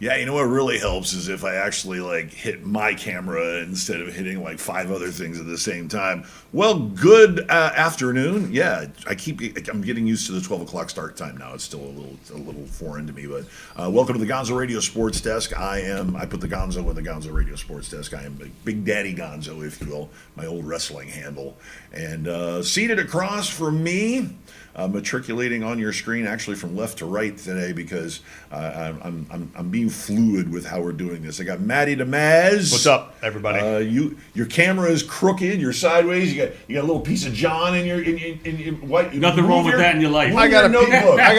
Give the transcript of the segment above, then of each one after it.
Yeah, you know what really helps is if I actually hit my camera instead of hitting 5 other things at the same time. Well, good afternoon. Yeah, I'm getting used to the 12 o'clock start time now. It's still a little foreign to me, but welcome to the Gonzo Radio Sports Desk. I put the Gonzo in the Gonzo Radio Sports Desk. I am Big Daddy Gonzo, if you will, my old wrestling handle. And seated across from me, matriculating on your screen, actually from left to right today, because I'm being fluid with how we're doing this. I got Matty DeMaz. What's up, everybody? Your camera is crooked. You're sideways. You got a little piece of John in your what? Nothing wrong with that in your life. I got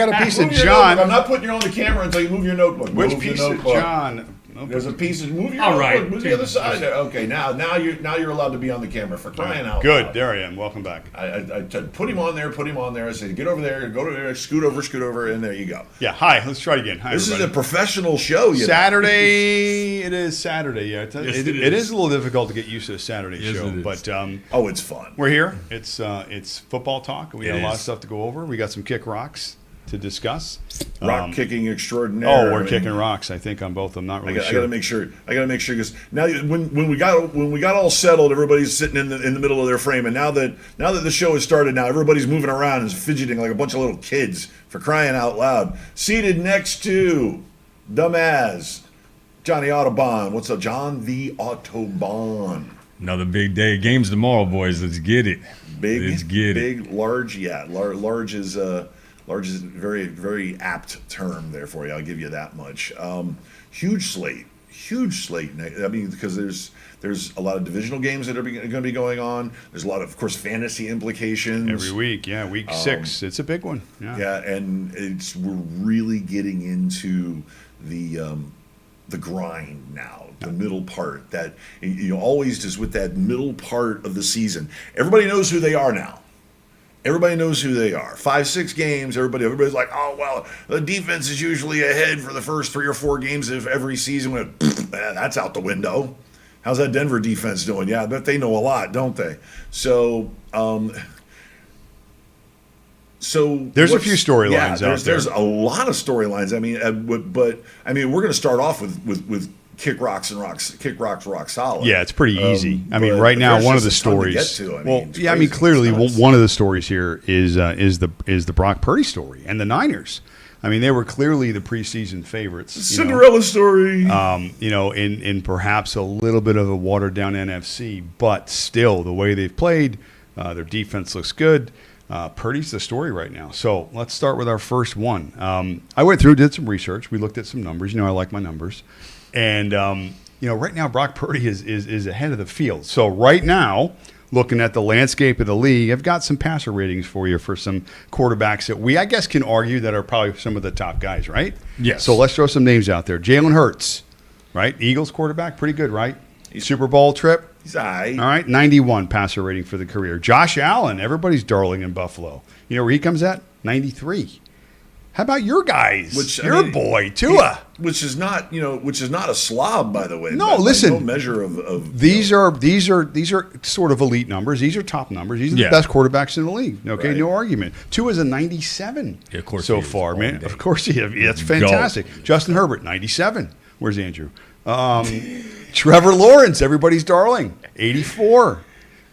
a piece of John. I'm not putting you on the camera until you move your notebook. Which piece of John? There's a piece of move your All notebook. right. Move the other side. Okay, now you're allowed to be on the camera, for crying out Good. loud. There I am. Welcome back. I put him on there. I said, get over there, go to there, scoot over, and there you go. Yeah. Hi. Let's try it again. Hi, This everybody. is a professional show. Saturday. It is Saturday. Yeah. Yes, it it is a little difficult to get used to a Saturday Yes, show, it is. but It's fun. we're here. It's football talk. We got a lot of is. stuff to go over. We got some kick rocks to discuss. Rock kicking extraordinaire. We're kicking rocks. I think on both of them. Not really I sure. gotta make sure because now when we got all settled, everybody's sitting in the middle of their frame, and now that the show has started, now everybody's moving around and fidgeting like a bunch of little kids, for crying out loud. Seated next to dumbass Johnny Autobahn. What's up, John the Autobahn? Another big day. Games tomorrow, boys. Let's get it. Let's get it. Big, large. Yeah, large is a very, very apt term there for you. I'll give you that much. Huge slate. I mean, because there's a lot of divisional games that are going to be going on. There's a lot of course, fantasy implications. Every week, yeah. Week 6. It's a big one. Yeah. Yeah, and we're really getting into the grind now, the middle part. That always just with that middle part of the season, everybody knows who they are now. Everybody knows who they are. 5-6 games. Everybody's like, oh well, the defense is usually ahead for the first 3 or 4 games of every season. That's out the window. How's that Denver defense doing? Yeah, I bet they know a lot, don't they? So There's a few storylines out there. There's a lot of storylines. I mean, but I mean, we're going to start off with Kick Rocks, Rock Solid. Yeah, it's pretty easy. I mean, right now, one of the stories. Clearly, one of the stories here is the Brock Purdy story and the Niners. I mean, they were clearly the preseason favorites. Cinderella story. In perhaps a little bit of a watered down NFC, but still, the way they've played, their defense looks good. Purdy's the story right now. So let's start with our first one. I went through, did some research. We looked at some numbers. I like my numbers. And, right now, Brock Purdy is ahead of the field. So right now, looking at the landscape of the league, I've got some passer ratings for you for some quarterbacks that I guess, can argue that are probably some of the top guys, right? Yes. So let's throw some names out there. Jalen Hurts, right? Eagles quarterback, pretty good, right? Super Bowl trip. He's all right. All right, 91 passer rating for the career. Josh Allen, everybody's darling in Buffalo. You know where he comes at? 93. How about your guys? Boy, Tua. Which is not a slob, by the way. No, listen. No measure of these are sort of elite numbers. These are top numbers. These are the best quarterbacks in the league. Okay, right. No argument. Tua's a 97 of course so far, man. Of course he is. That's fantastic. Justin Herbert, 97. Where's Andrew? Trevor Lawrence, everybody's darling, 84.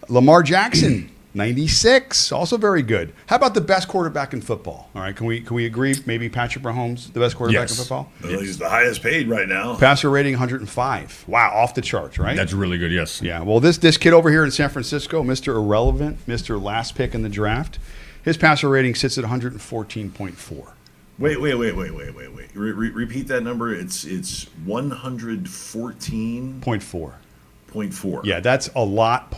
Lamar Jackson, 96, also very good. How about the best quarterback in football? All right, can we agree? Maybe Patrick Mahomes, the best quarterback in football. Well, he's the highest paid right now. Passer rating 105. Wow, off the charts, right? That's really good. Yes. Yeah. Well, this kid over here in San Francisco, Mr. Irrelevant, Mr. Last Pick in the draft, his passer rating sits at 114.4. Wait. Repeat that number. It's 114.4. 0.4. Yeah, that's a lot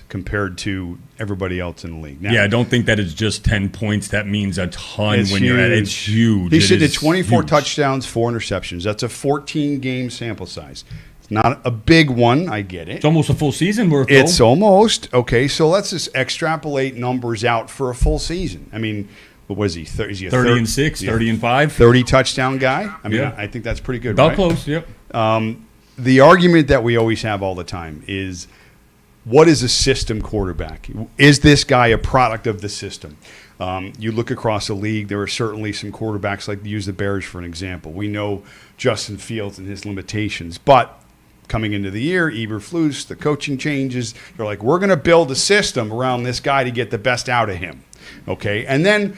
compared to everybody else in the league. Now, I don't think that is just 10 points. That means a ton when you're at it. It's huge. He's sitting at 24 touchdowns, 4 interceptions. That's a 14-game sample size. It's not a big one. I get it. It's almost a full season worth. It's almost. Okay, so let's just extrapolate numbers out for a full season. I mean, what was he? Is he a 30 and 6, 30 and 5? 30 touchdown guy? I mean, I think that's pretty good, About right? close, yep. The argument that we always have all the time is what is a system quarterback? Is this guy a product of the system? You look across the league, there are certainly some quarterbacks, like use the Bears for an example. We know Justin Fields and his limitations, but coming into the year, Eberflus, the coaching changes, they're like, we're going to build a system around this guy to get the best out of him. Okay, and then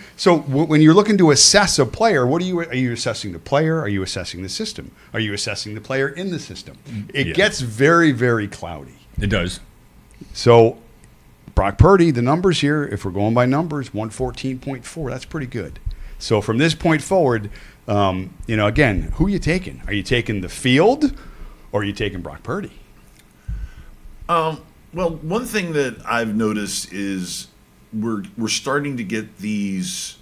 when you're looking to assess a player, are you assessing the player? Are you assessing the system? Are you assessing the player in the system? It gets very, very cloudy. It does. So Brock Purdy, the numbers here, if we're going by numbers, 114.4, that's pretty good. So from this point forward, again, who are you taking? Are you taking the field or are you taking Brock Purdy? Well, one thing that I've noticed is we're starting to get these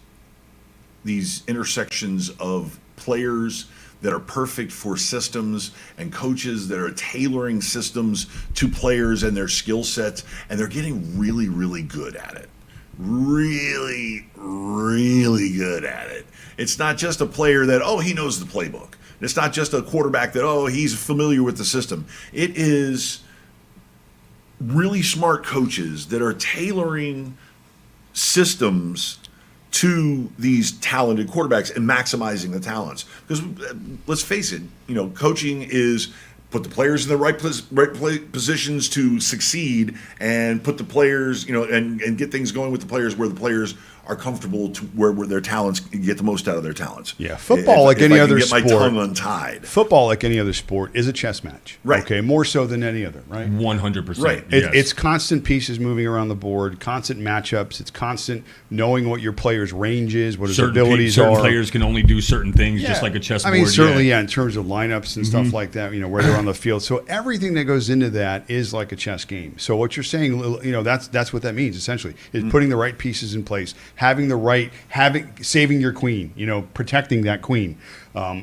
intersections of players that are perfect for systems and coaches that are tailoring systems to players and their skill sets, and they're getting really, really good at it. Really, really good at it. It's not just a player that, he knows the playbook. It's not just a quarterback that, he's familiar with the system. It is really smart coaches that are tailoring systems to these talented quarterbacks and maximizing the talents. Because let's face it, coaching is put the players in the right positions to succeed, and put the players, and get things going with the players where the players are comfortable to where their talents get the most out of their talents. Yeah, football, like any other sport, get my tongue untied. Football, like any other sport, is a chess match. Right. Okay, more so than any other. Right. 100%. Right. Yes. It's constant pieces moving around the board, constant matchups. It's constant knowing what your player's range is, what his abilities certain are. players can only do certain things, just like a chessboard. I mean, certainly, in terms of lineups and stuff like that, where they're on the field. So everything that goes into that is like a chess game. So what you're saying, that's what that means essentially, is putting the right pieces in place, saving your queen, protecting that queen,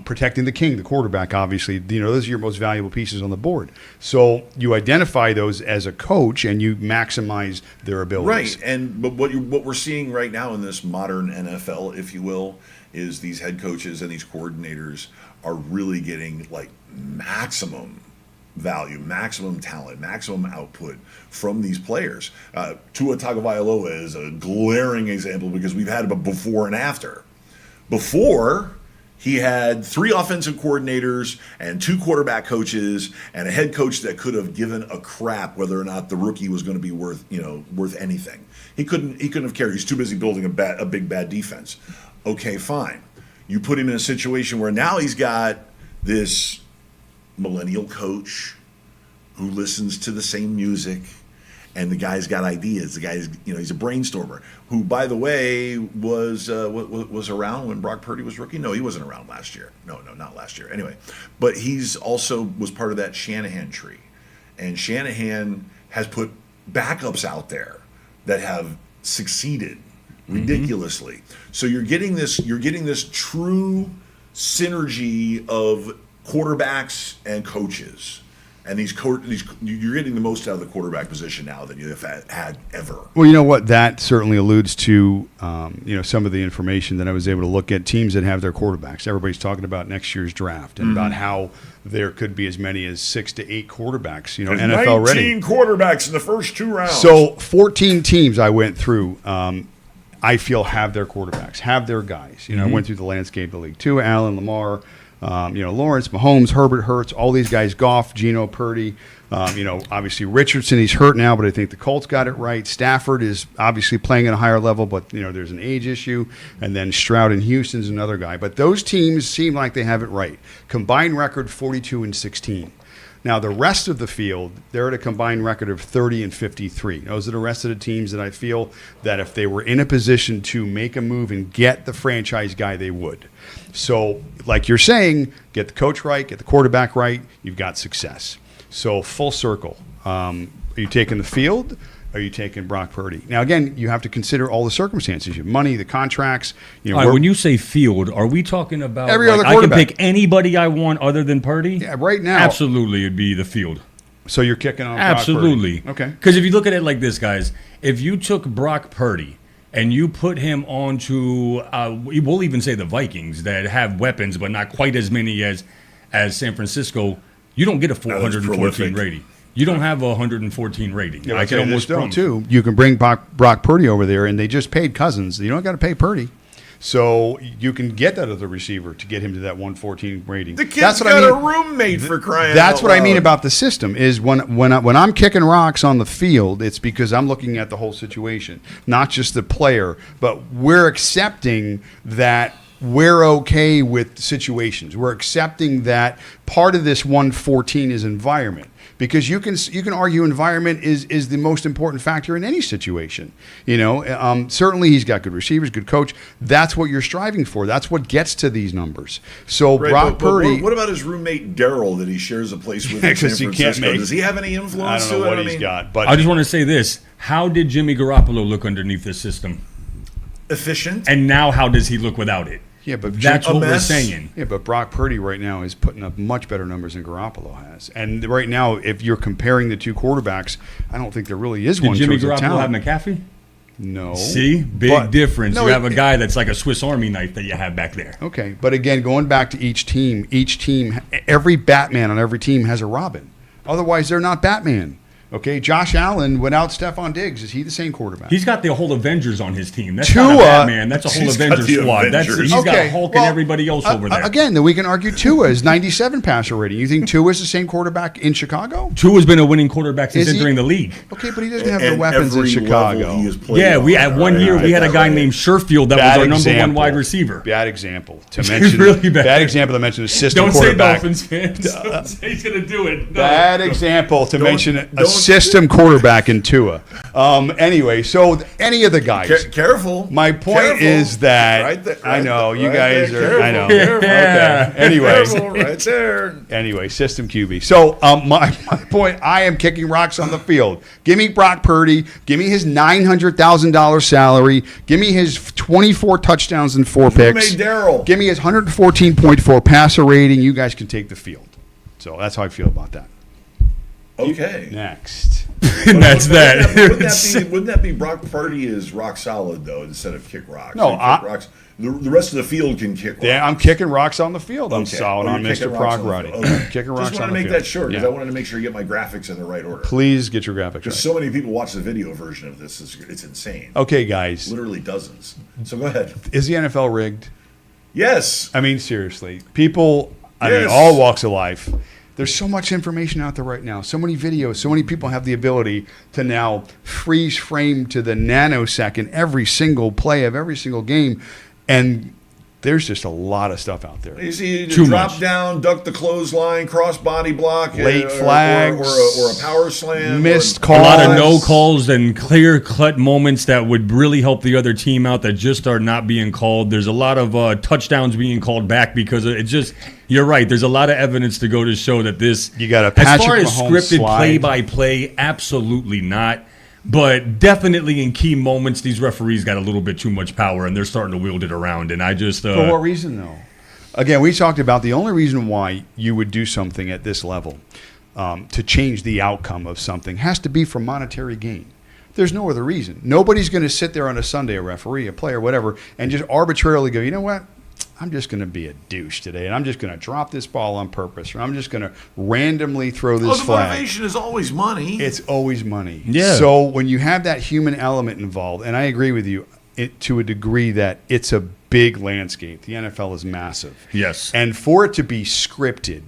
protecting the king, the quarterback, obviously, those are your most valuable pieces on the board. So you identify those as a coach and you maximize their abilities. Right. But what we're seeing right now in this modern NFL, if you will, is these head coaches and these coordinators are really getting like maximum value, maximum talent, maximum output from these players. Tua Tagovailoa is a glaring example because we've had a before and after. Before, he had 3 offensive coordinators and 2 quarterback coaches and a head coach that could have given a crap whether or not the rookie was going to be worth anything. He couldn't have cared. He's too busy building a big bad defense. Okay, fine. You put him in a situation where now he's got this millennial coach who listens to the same music, and the guy's got ideas. The guy's, he's a brainstormer. Who, by the way, was around when Brock Purdy was rookie. No, he wasn't around last year. No, not last year. Anyway, but he's also was part of that Shanahan tree, and Shanahan has put backups out there that have succeeded ridiculously. So you're getting this true synergy of quarterbacks and coaches, and you're getting the most out of the quarterback position now than you have had ever. Well, you know what? That certainly alludes to some of the information that I was able to look at. Teams that have their quarterbacks. Everybody's talking about next year's draft and about how there could be as many as 6 to 8 quarterbacks. NFL ready. 19 quarterbacks in the first 2 rounds. So 14 teams I went through. I feel have their quarterbacks, have their guys. I went through the landscape of the league too. Allen, Lamar. Lawrence, Mahomes, Herbert, Hurts, all these guys, Goff, Geno, Purdy, obviously Richardson, he's hurt now, but I think the Colts got it right. Stafford is obviously playing at a higher level, but, there's an age issue. And then Stroud in Houston's another guy. But those teams seem like they have it right. Combined record 42-16. Now, the rest of the field, they're at a combined record of 30-53. Those are the rest of the teams that I feel that if they were in a position to make a move and get the franchise guy, they would. So, like you're saying, get the coach right, get the quarterback right, you've got success. So, full circle. Are you taking the field? Are you taking Brock Purdy? Now, again, you have to consider all the circumstances. You have money, the contracts. All right, when you say field, are we talking about every other quarterback? I can pick anybody I want other than Purdy? Yeah, right now. Absolutely, it'd be the field. So you're kicking on Absolutely. Brock Purdy. Okay. Because if you look at it like this, guys, if you took Brock Purdy and you put him onto, we'll even say the Vikings that have weapons but not quite as many as San Francisco, you don't get a 414 rating. You don't have a 114 rating. Yeah, I can almost don't promise. too. You can bring Brock Purdy over there, and they just paid Cousins. You don't got to pay Purdy. So you can get that other receiver to get him to that 114 rating. The kid's got a roommate for crying out loud. That's what I mean about the system is when I'm kicking rocks on the field, it's because I'm looking at the whole situation, not just the player. But we're accepting that we're okay with situations. We're accepting that part of this 114 is environment. Because you can argue environment is the most important factor in any situation. Certainly he's got good receivers, good coach. That's what you're striving for. That's what gets to these numbers. So right, Brock Purdy. What about his roommate Daryl that he shares a place with in San Francisco? Does he have any influence? I don't know what he's got. But I just want to say this: how did Jimmy Garoppolo look underneath this system? Efficient. And now, how does he look without it? Yeah, but that's what we're saying. Yeah, but Brock Purdy right now is putting up much better numbers than Garoppolo has. And right now, if you're comparing the two quarterbacks, I don't think there really is one. Did Jimmy choice of Garoppolo talent. have McCaffrey? No. See, big difference. No, you have a guy that's like a Swiss Army knife that you have back there. Okay, but again, going back to each team, every Batman on every team has a Robin. Otherwise, they're not Batman. Okay, Josh Allen without Stephon Diggs, is he the same quarterback? He's got the whole Avengers on his team. That's Tua, not a Batman. That's a whole Avengers squad. Avengers. He's got Hulk and everybody else over there. Again, then we can argue Tua is 97 passer rating. You think Tua is the same quarterback in Chicago? Tua's been a winning quarterback since Is he? entering the league. Okay, but he doesn't have the weapons in every Chicago. level he has played Yeah, we on, had one right? year we had a guy Right. named Sherfield that was our number one wide receiver. Bad example to mention. Really bad. Example to mention a system Don't say quarterback. Dolphins fans. Don't say he's going to do it. No. Bad example to mention a don't- system quarterback in Tua. Anyway, so any of the guys. Careful. My point Careful. is that Right there, I know right you there. guys are. Careful, I know. careful. Okay. Anyway, Careful, right there. Anyway, system QB. So my point, I am kicking rocks on the field. Give me Brock Purdy. Give me his $900,000 salary. Give me his 24 touchdowns and 4 picks. Roommate Daryl. Give me his 114.4 passer rating. You guys can take the field. So that's how I feel about that. Okay. Next. And that's that. Wouldn't that be Brock Purdy is rock solid though instead of kick rocks? No, Like, kick rocks. The rest of the field can kick rocks. Yeah, I'm kicking rocks on the field. I'm Okay. solid Oh, on you're Mr. kicking rocks Prog on the Roddy. field. Okay. Kicking rocks Just on wanted the to make field. that sure because Yeah. I wanted to make sure you get my graphics in the right order. Please get your graphics Because right. so many people watch the video version of this, it's insane. Okay, guys. Literally dozens. So go ahead. Is the NFL rigged? Yes. I mean, seriously. People, I mean, Yes. all walks of life. There's so much information out there right now. So many videos. So many people have the ability to now freeze frame to the nanosecond every single play of every single game. And there's just a lot of stuff out there. You see, Too drop much. down, duck the clothesline, cross body block, Late or flags, or a power slam, missed or- calls. A lot of no calls and clear-cut moments that would really help the other team out that just are not being called. There's a lot of touchdowns being called back because it just. You're right. There's a lot of evidence to go to show that this. You got a as Patrick far as Mahomes scripted slide. play-by-play, absolutely not. But definitely in key moments, these referees got a little bit too much power, and they're starting to wield it around. And I just For what reason, though? Again, we talked about the only reason why you would do something at this level to change the outcome of something has to be for monetary gain. There's no other reason. Nobody's going to sit there on a Sunday, a referee, a player, whatever, and just arbitrarily go, you know what? I'm just going to be a douche today, and I'm just going to drop this ball on purpose, or I'm just going to randomly throw this the flag. motivation is always money. It's always money. Yeah. So when you have that human element involved, and I agree with you to a degree that it's a big landscape. The NFL is massive. Yes. And for it to be scripted,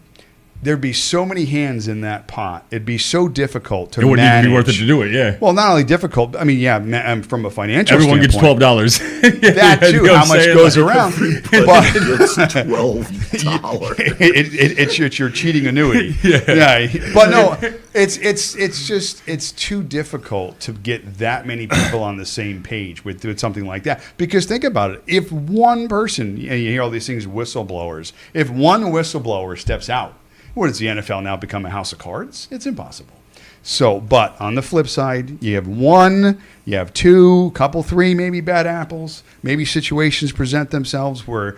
there'd be so many hands in that pot. It'd be so difficult to it wouldn't manage. even be worth it to do it. Yeah. Well, not only difficult. I mean, yeah, from a financial Everyone gets standpoint, $12. That too. How much goes around? but it's $12. It's your cheating annuity. Yeah. But no, it's too difficult to get that many people on the same page with something like that. Because think about it. If one person, you hear all these things, whistleblowers, if one whistleblower steps out, what does the NFL now become, a house of cards? It's impossible. So, but on the flip side, you have one, you have two, couple, three, maybe bad apples. Maybe situations present themselves where,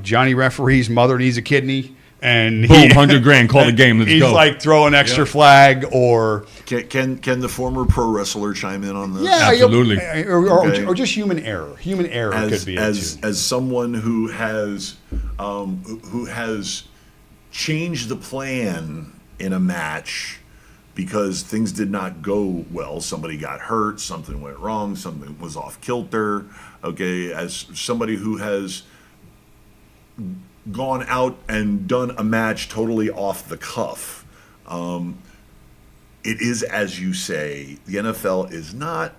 Johnny referee's mother needs a kidney. And Boom, $100,000, call the game, let's he's go. like throw an extra flag or Can the former pro wrestler chime in on this? Absolutely. or just human error. Human error could be it too. As someone who has changed the plan in a match because things did not go well. Somebody got hurt, something went wrong, something was off kilter. Okay, as somebody who has gone out and done a match totally off the cuff, it is, as you say, the NFL is not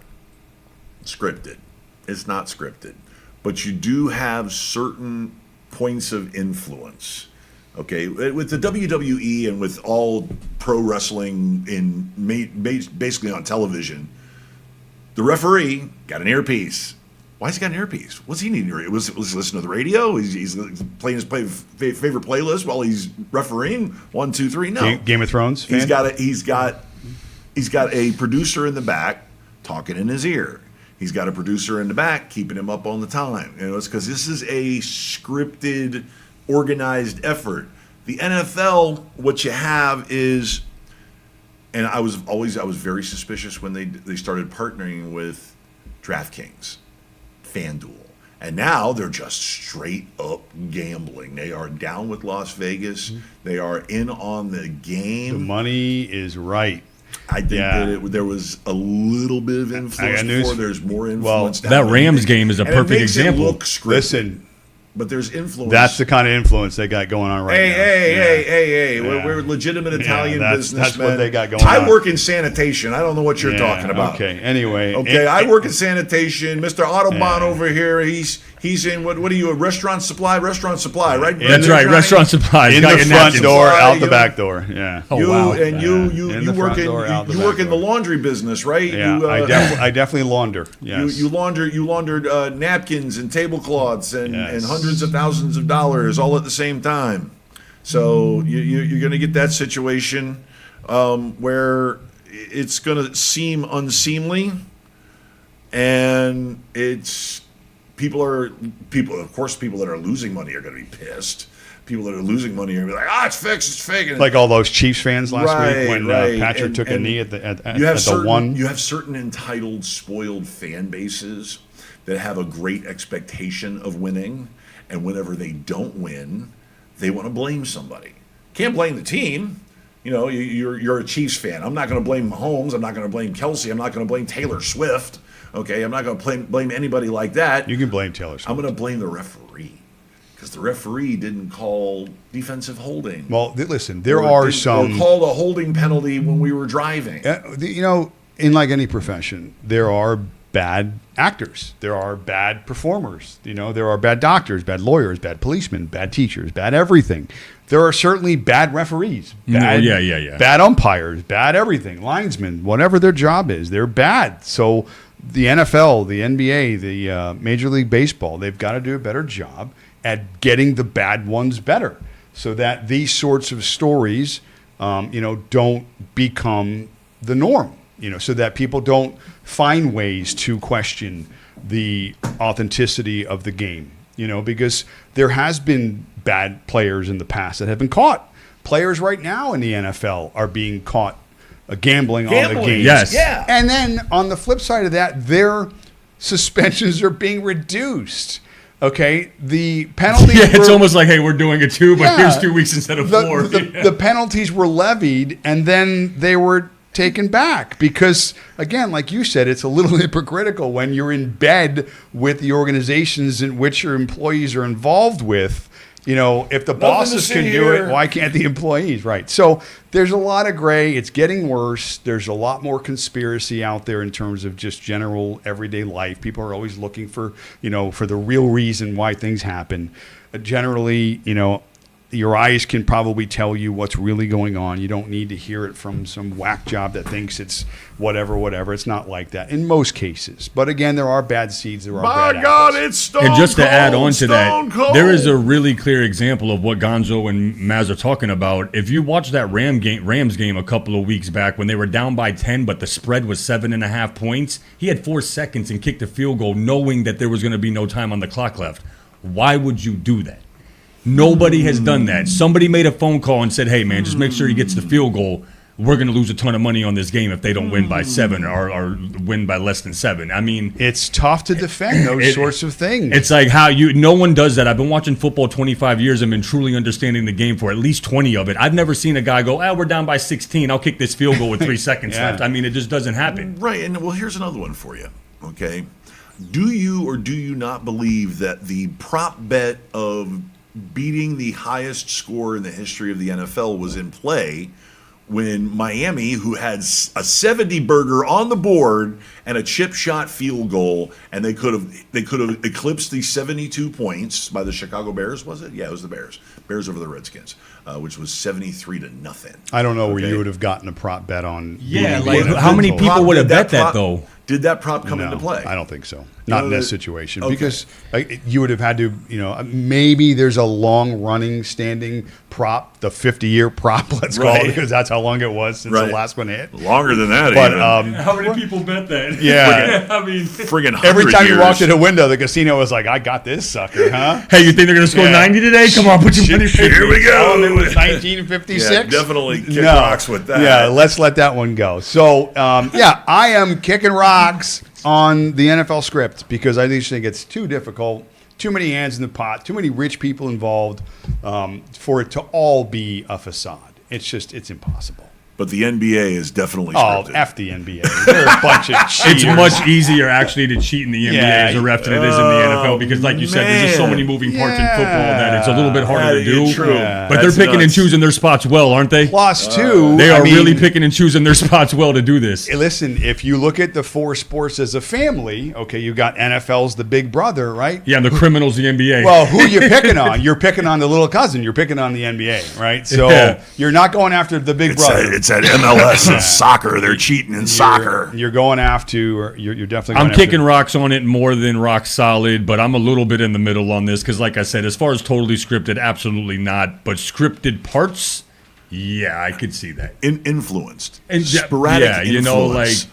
scripted. It's not scripted. But you do have certain points of influence. Okay, with the WWE and with all pro wrestling basically on television, the referee got an earpiece. Why's he got an earpiece? What's he need? Was he listening to the radio? He's playing his favorite playlist while he's refereeing. 1, 2, 3. No. Game of Thrones. Fan? He's got a producer in the back talking in his ear. He's got a producer in the back keeping him up on the time. It's because this is a scripted, organized effort. The NFL, what you have is, and I was very suspicious when they started partnering with DraftKings, FanDuel, and now they're just straight up gambling. They are down with Las Vegas. They are in on the game. The money is right. I think that there was a little bit of influence before. There's more influence now. That Rams game is a perfect example. It look scripted, Listen, but there's influence. that's the kind of influence they got going on right now. Hey. We're legitimate Italian businessmen. That's what they got going on. I work in sanitation. I don't know what you're talking about. Okay, anyway. Okay, I work in sanitation. Mr. Autobahn over here, he's in, what are you, a restaurant supply, right? That's right, restaurant supplies. In the front door, out the back door. Yeah. You work in the door. laundry business, right? Yeah, I definitely launder. Yes. You laundered napkins and tablecloths and hundreds of thousands of dollars all at the same time. So you're going to get that situation where it's going to seem unseemly, and people that are losing money are going to be pissed. People that are losing money are going to be like, it's fake. And like all those Chiefs fans last week when Patrick took a knee at the one. You have certain entitled, spoiled fan bases that have a great expectation of winning, and whenever they don't win, they want to blame somebody. Can't blame the team. You're a Chiefs fan. I'm not going to blame Mahomes. I'm not going to blame Kelsey. I'm not going to blame Taylor Swift. Okay, I'm not going to blame anybody like that. You can blame Taylor Swift. I'm going to blame the referee because the referee didn't call defensive holding. Well, listen, there are some... Or called a holding penalty when we were driving. In like any profession, there are bad actors. There are bad performers. There are bad doctors, bad lawyers, bad policemen, bad teachers, bad everything. There are certainly bad referees, bad umpires, bad everything, linesmen, whatever their job is, they're bad. So the NFL, the NBA, the Major League Baseball, they've got to do a better job at getting the bad ones better so that these sorts of stories, don't become the norm, so that people don't find ways to question the authenticity of the game, because there has been bad players in the past that have been caught. Players right now in the NFL are being caught gambling on the game. Yes. Yeah. And then on the flip side of that, their suspensions are being reduced. Okay, the penalties. It's almost like, hey, we're doing it too, but here's 2 weeks instead of 4. The penalties were levied, and then they were taken back because, again, like you said, it's a little hypocritical when you're in bed with the organizations in which your employees are involved with. If the bosses can do it, why can't the employees? Right. So there's a lot of gray. It's getting worse. There's a lot more conspiracy out there in terms of just general everyday life. People are always looking for, for the real reason why things happen. Generally, your eyes can probably tell you what's really going on. You don't need to hear it from some whack job that thinks it's whatever. It's not like that in most cases. But again, there are bad seeds. There are bad God, apples. it's stone And just cold, to add on to that, cold. there is a really clear example of what Gonzo and Maz are talking about. If you watch that Rams game a couple of weeks back when they were down by 10, but the spread was 7.5 points, he had 4 seconds and kicked a field goal knowing that there was going to be no time on the clock left. Why would you do that? Nobody has done that. Somebody made a phone call and said, hey, man, just make sure he gets the field goal. we're going to lose a ton of money on this game if they don't win by 7 or win by less than 7. I mean, It's tough to defend those sorts of things. it's like no one does that. I've been watching football 25 years and been truly understanding the game for at least 20 of it. I've never seen a guy go, we're down by 16. I'll kick this field goal with 3 seconds Yeah. left. I mean, it just doesn't happen. Right, and well, here's another one for you. Okay, do you or do you not believe that the prop bet of beating the highest score in the history of the NFL was in play when Miami, who had a 70 burger on the board and a chip shot field goal, and they could have eclipsed the 72 points by the Chicago Bears? Was it? Yeah, it was the Bears over the Redskins, which was 73-0. I don't know where Okay. you would have gotten a prop bet on. Yeah, beating like the how many NFL. people would have Did bet that prop- though? Did that prop come into No, play? I don't think so. Not in No, this situation okay. because you would have had to, maybe there's a long running standing prop, the 50-year prop, let's call Right. it, because that's how long it was since Right. the last one hit. Longer than that, But even. How many people bet that? Yeah. I mean, Friggin' 100 every time you years. walked in a window, the casino was like, "I got this sucker, huh?" hey, you think they're going to score Yeah. 90 today? Come on, put your money. Here we Tell 'em go. it was 1956. Yeah, definitely kick rocks with that. Yeah, let's let that one go. So, I am kicking rocks on the NFL script because I just think it's too difficult, too many hands in the pot, too many rich people involved for it to all be a facade. It's impossible. But the NBA is definitely Oh, scripted. F the NBA. They're a bunch of cheaters. It's much easier actually to cheat in the NBA Yeah. as a ref than it is in the NFL because, like you said, there's just so many moving parts in football that it's a little bit harder to That do. is true. Yeah. But That's they're picking and nuts. choosing their spots well, aren't they? Plus two. They are I mean, really picking and choosing their spots well to do this. Listen, if you look at the four sports as a family, okay, you got NFL's the big brother, right? Yeah, and the criminals, the NBA. Well, who you picking on? You're picking on the little cousin. You're picking on the NBA, right? So Yeah. you're not going after the big brother. It's at MLS. It's soccer. They're cheating in soccer. You're going after. You're definitely. I'm Going after, kicking rocks on it more than rock solid, but I'm a little bit in the middle on this because, like I said, as far as totally scripted, absolutely not. But scripted parts, yeah, I could see that. Influenced. And Sporadic yeah, influence.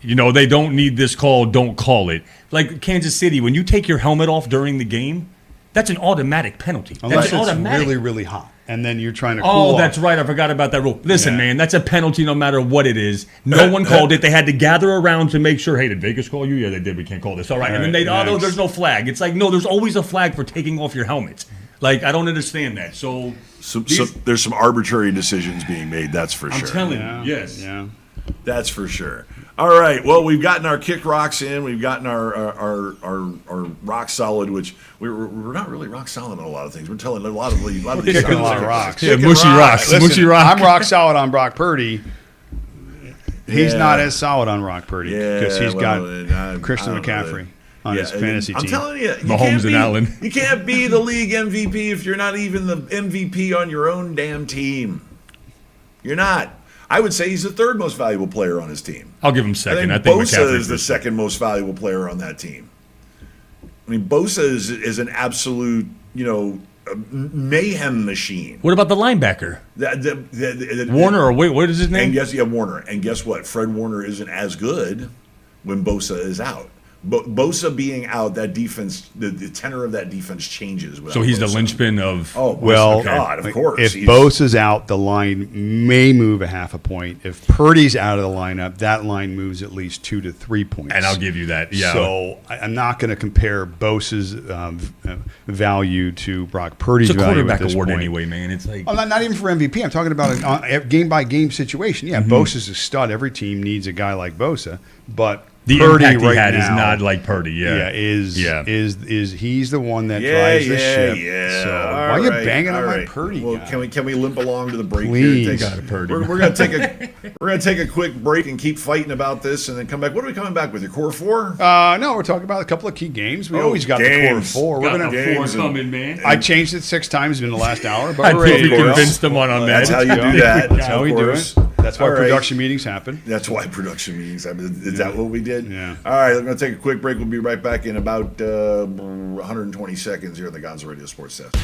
they don't need this call, don't call it. Like Kansas City, when you take your helmet off during the game, that's an automatic penalty. unless That's it's automatic. really, really hot, and then you're trying to. Cool Oh, off. that's right. I forgot about that rule. Listen, Yeah. man, that's a penalty no matter what it is. No one called it. They had to gather around to make sure, hey, did Vegas call you? Yeah, they did. We can't call this. All right. And then All right, no, next. there's no flag. It's like, no, there's always a flag for taking off your helmet. Like, I don't understand that. So, So these- there's some arbitrary decisions being made. That's for I'm sure. telling Yeah, you, yes. Yeah. That's for sure. All right. Well, we've gotten our kick rocks in. We've gotten our rock solid, which we're not really rock solid on a lot of things. We're telling a lot of these. Kicking a lot of rocks. Yeah, Kicking mushy rocks. Listen, Mushy rock. I'm rock solid on Brock Purdy. He's Yeah. not as solid on Brock Purdy because he's got Christian I don't know. McCaffrey on his and fantasy I'm team. telling you, Mahomes and Allen. You can't be the league MVP if you're not even the MVP on your own damn team. You're not. I would say he's the third most valuable player on his team. I'll give him I second. think Bosa is the second most valuable player on that team. I mean, Bosa is an absolute, mayhem machine. What about the linebacker? Warner, or wait, what is his name? Warner. And guess what? Fred Warner isn't as good when Bosa is out. Bosa being out, that defense, the tenor of that defense changes. So he's the Bosa. linchpin of. Oh, Well, God, of course. if He's- Bosa's out, the line may move a half a point. If Purdy's out of the lineup, that line moves at least 2 to 3 points. And I'll give you that. Yeah. So I'm not going to compare Bosa's value to Brock Purdy's it's a value quarterback at this award point. anyway, man. It's like. Oh, not even for MVP. I'm talking about a game-by-game situation. Yeah, Bosa's a stud. Every team needs a guy like Bosa, but The Purdy impact right he had now, is not like Purdy. Yeah. is he's the one that drives the ship. So All why are you right, banging on all my right. Purdy? Well, guy? can we limp along to the break Please. here? Got it, Purdy. We're gonna take a quick break and keep fighting about this, and then come back. What are we coming back with? Your core four? No, we're talking about a couple of key games. We always got the core games. four. We're Got gonna. the four games and- coming, man. I changed it 6 times in the last hour, but I we're ready think to we go. convinced him on that. That's how you go. do that. That's how we do course. it. That's why All right. production meetings happen. That's why production meetings. I mean, is that what we did? Yeah. All right, we're going to take a quick break. We'll be right back in about 120 seconds here on the Gonzo Radio Sports Desk.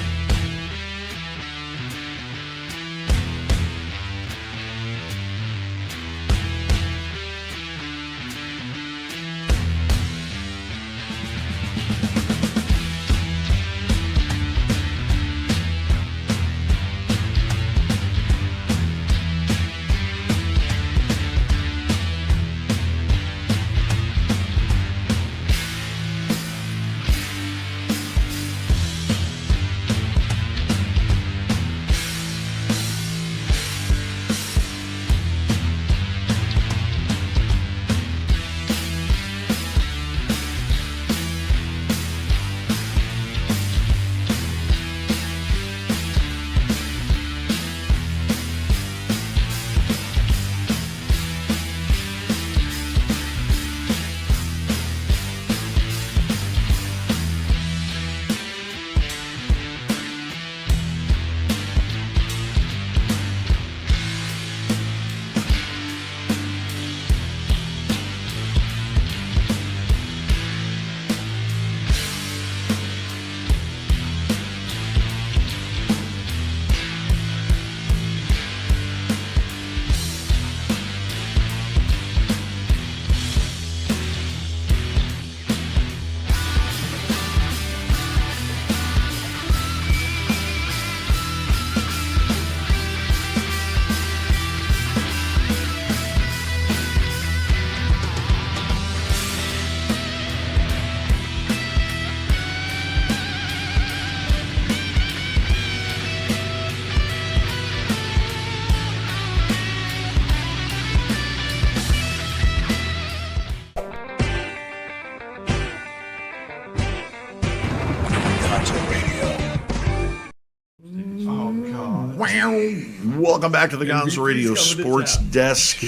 Welcome back to the Gonzo Radio Sports Desk.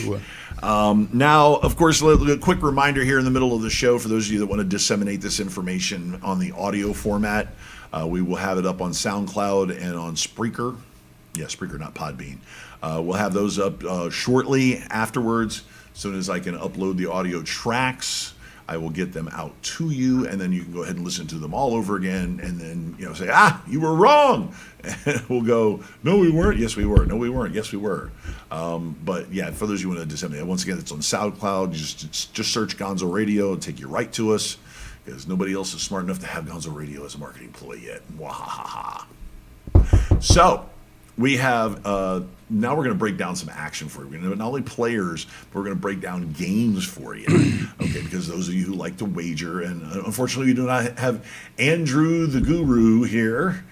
Now, of course, a quick reminder here in the middle of the show for those of you that want to disseminate this information on the audio format. We will have it up on SoundCloud and on Spreaker. Yeah, Spreaker, not Podbean. We'll have those up shortly afterwards. As soon as I can upload the audio tracks, I will get them out to you, and then you can go ahead and listen to them all over again, and then say, you were wrong. And we'll go, no, we weren't. Yes, we were. No, we weren't. Yes, we were. But yeah, for those of you who want to disseminate, once again, it's on SoundCloud. You just search Gonzo Radio and take you right to us, because nobody else is smart enough to have Gonzo Radio as a marketing ploy yet. Wahaha. So we have now we're going to break down some action for you. We're going to not only players, but we're going to break down games for you. Okay, because those of you who like to wager, and unfortunately we do not have Andrew the Guru here.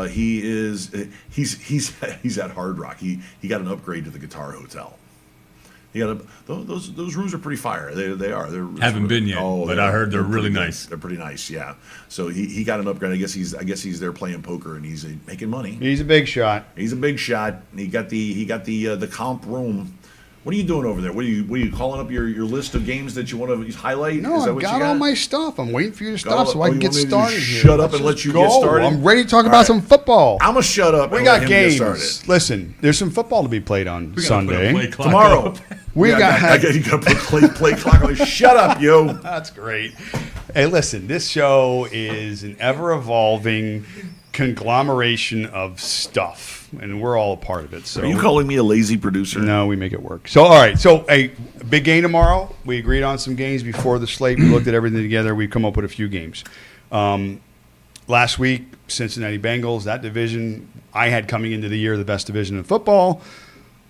He's at Hard Rock. He got an upgrade to the Guitar Hotel. He got those rooms are pretty fire. They are. Haven't been yet, but I heard they're really nice. They're pretty nice, yeah. So he got an upgrade. I guess he's there playing poker and he's making money. He's a big shot. He's a big shot. He got the comp room. What are you doing over there? What are you calling up your list of games that you want to highlight? No, Is that I've what you got all my stuff. I'm waiting for you to stop so I you can get want me to started here. Shut up and let you get started. I'm ready to talk All about right. some football. I'm gonna shut up. We and got let him get games. started. Listen, there's some football to be played on Sunday. Tomorrow. You got to put play clock on. Shut up, yo. That's great. Hey, listen, this show is an ever-evolving conglomeration of stuff, and we're all a part of it. So, Are you calling me a lazy producer? No, we make it work. So, all right. So, a big game tomorrow. We agreed on some games before the slate. We looked at everything together. We've come up with a few games. Last week, Cincinnati Bengals, that division, I had coming into the year the best division in football.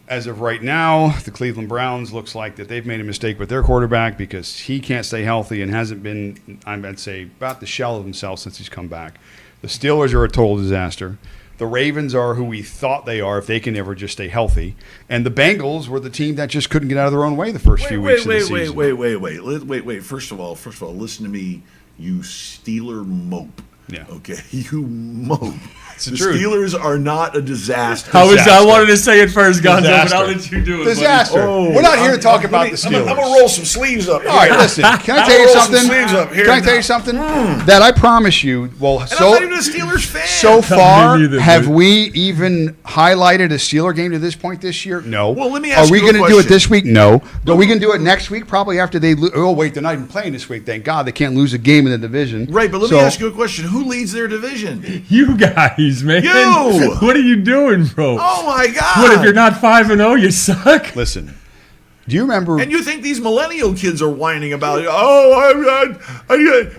As of right now, the Cleveland Browns looks like that they've made a mistake with their quarterback because he can't stay healthy and hasn't been, I'd say, about the shell of himself since he's come back. The Steelers are a total disaster. The Ravens are who we thought they are if they can ever just stay healthy. And the Bengals were the team that just couldn't get out of their own way the first few weeks of the season. Wait. First of all, listen to me, you Steeler mope. Yeah. Okay, you mope. It's the The truth. Steelers are not a disaster. I wanted to say it first, Gonzo, but Disaster. I'll let you do it. Disaster. Oh, We're not here to talk about the I'm Steelers. going to roll some sleeves up. All right, listen. Can I tell you roll some something? sleeves up here. Can I tell you something? That I promise you. Well, And I'm not even a Steelers fan. so far, Me neither, have dude. we even highlighted a Steeler game to this point this year? No. Well, let me ask Are we you a gonna do it question. this week? No. But we can do it next week, probably after they lose. Oh, wait, they're not even playing this week. Thank God they can't lose a game in the division. Right, but let me ask you a question. Who leads their division? You guys, man. You! What are you doing, bro? Oh, my God. What if you're not 5-0? You suck. Listen, do you remember? And you think these millennial kids are whining about it?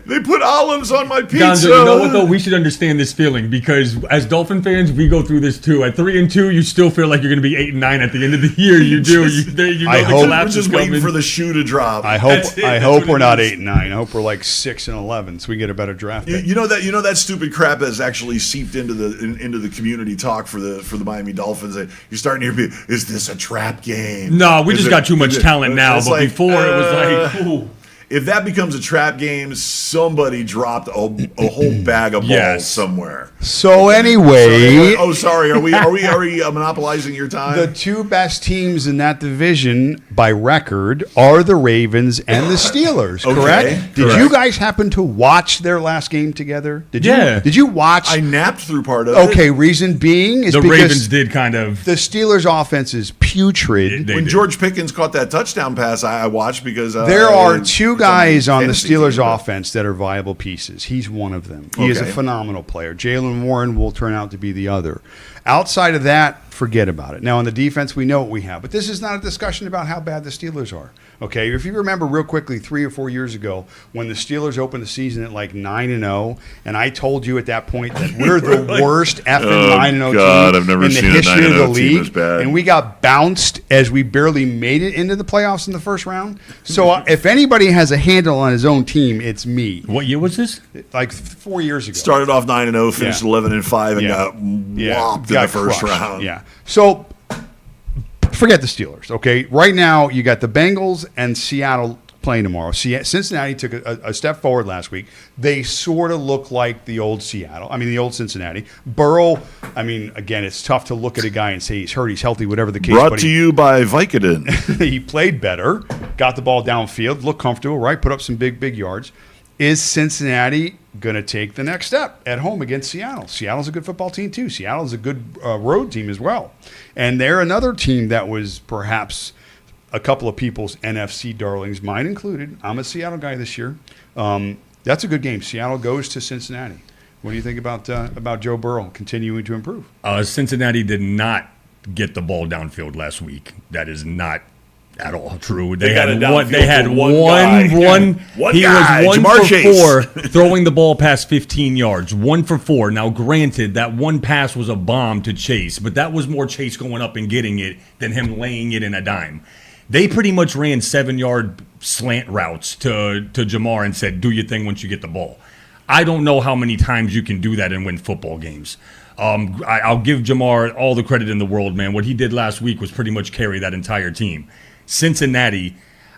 They put olives on my pizza. Gonzo, you know what though? We should understand this feeling because as Dolphin fans, we go through this too. At 3-2, you still feel like you're going to be 8-9 at the end of the year. You do. You know I the hope- We're collapse is just waiting coming. for the shoe to drop. I hope. That's it. I That's hope what we're it not is. 8-9. I hope we're like 6-11, so we get a better draft. You, pick. you know that stupid crap has actually seeped into the community talk for the Miami Dolphins. You're starting to hear, is this a trap game? No, we Is just it- got too much is it- talent now. it's But like, before it was like, ooh. if that becomes a trap game, somebody dropped a whole bag of balls Yes. somewhere. So anyway, Oh, sorry. Are we monopolizing your time? the two best teams in that division by record are the Ravens and the Steelers, Okay, correct? Did correct. you guys happen to watch their last game together? Did you? Yeah. Did you watch? I napped through part of it. Okay, reason being is The because Ravens did kind of. the Steelers' offense is putrid. They When did. George Pickens caught that touchdown pass, I watched because There are it's two on guys on the fantasy Steelers' team, but- offense that are viable pieces. He's one of them. He is a Okay. phenomenal player. Jalen Warren will turn out to be the other. Outside of that, forget about it. Now, on the defense, we know what we have. But this is not a discussion about how bad the Steelers are. Okay? If you remember real quickly, 3 or 4 years ago, when the Steelers opened the season at like 9-0, and I told you at that point that we're the worst effing 9-0 God, team I've never in the seen a history of the 9-0 team league. this bad. And we got bounced as we barely made it into the playoffs in the first round. So if anybody has a handle on his own team, it's me. What year was this? Like 4 years ago. Started off 9-0, finished Yeah. 11-5, and Yeah. got whopped in got the first crushed. round. Yeah. So forget the Steelers, okay? Right now, you got the Bengals and Seattle playing tomorrow. Cincinnati took a step forward last week. They sort of look like the old the old Cincinnati. Burrow, again, it's tough to look at a guy and say he's hurt, he's healthy, whatever the case. Brought to you by Vicodin. He played better, got the ball downfield, looked comfortable, right? Put up some big yards. Is Cincinnati going to take the next step at home against Seattle? Seattle's a good football team too. Seattle's a good road team as well. And they're another team that was perhaps a couple of people's NFC darlings, mine included. I'm a Seattle guy this year. That's a good game. Seattle goes to Cincinnati. What do you think about Joe Burrow continuing to improve? Cincinnati did not get the ball downfield last week. That is not at all true. They had one. They had one. He guy, was 1 Jamar for Chase. 4 throwing the ball past 15 yards. 1 for 4. Now, granted, that one pass was a bomb to Chase, but that was more Chase going up and getting it than him laying it in a dime. They pretty much ran 7-yard slant routes to Jamar and said, "Do your thing once you get the ball." I don't know how many times you can do that and win football games. I'll give Jamar all the credit in the world, man. What he did last week was pretty much carry that entire team. Cincinnati,